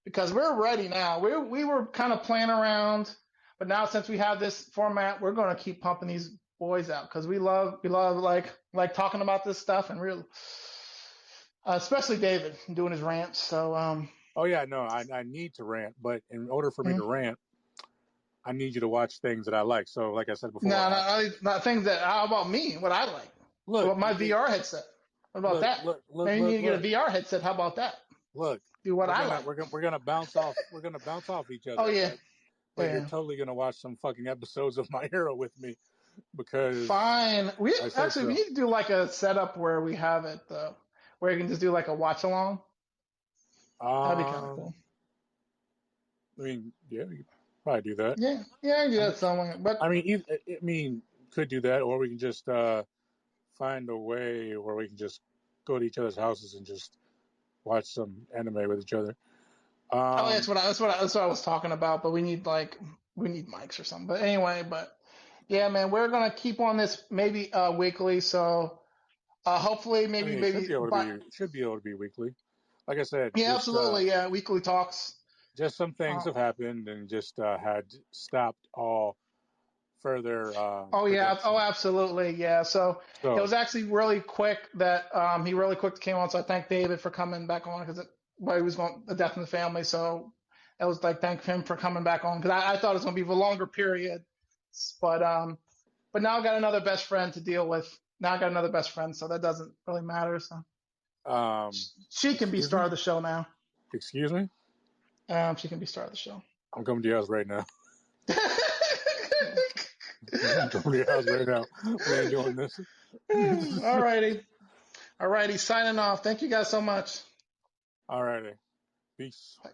because we're ready now. We were kind of playing around, but now since we have this format, we're gonna keep pumping these boys out because we love like talking about this stuff and real, especially David doing his rants. So Oh yeah, no, I need to rant, but in order for me to rant, I need you to watch things that I like. So, like I said before, no, not things that. How about me? What I like? How look, about my VR headset? What about look, that? look, look, Maybe you look, need to get a look, VR headset. How about that? look. Do what I like. We're gonna bounce off. We're gonna bounce off each Oh other, yeah, but you're yeah. totally gonna watch some fucking episodes of My Hero with me because Fine. We I said actually we so. need to do like a setup where we have it where you can just do like a watch along. That'd be kind of Um, cool. I mean, yeah, we could probably do that. Yeah, yeah, I can do I mean, that somewhere. But I mean, could do that, or we can just find a way where we can just go to each other's houses and just watch some anime with each other. oh, Um, that's what I was talking about. But we need mics or something. But anyway, yeah, man, we're gonna keep on this maybe weekly. So hopefully I mean, maybe but it should be able to be weekly. Like I said, yeah, absolutely, yeah, weekly talks. just some things Uh, have happened and just had stopped all further Oh yeah, oh production. absolutely, yeah. So it So was actually really quick that he really quick came on. So I thank David for coming back on because well, he was going the death in the family. So it was like thank him for coming back on because I thought it was going to be a longer period, but now I got another best friend to deal with. Now I got another best friend, so that doesn't really matter. So she can be excuse star me, of the show now. excuse me. She can be star of the show. I'm coming to your house right now. I'm coming to your house right now. We ain't doing this. Alrighty, alrighty, signing off. Thank you guys so much. Alrighty, peace. Bye.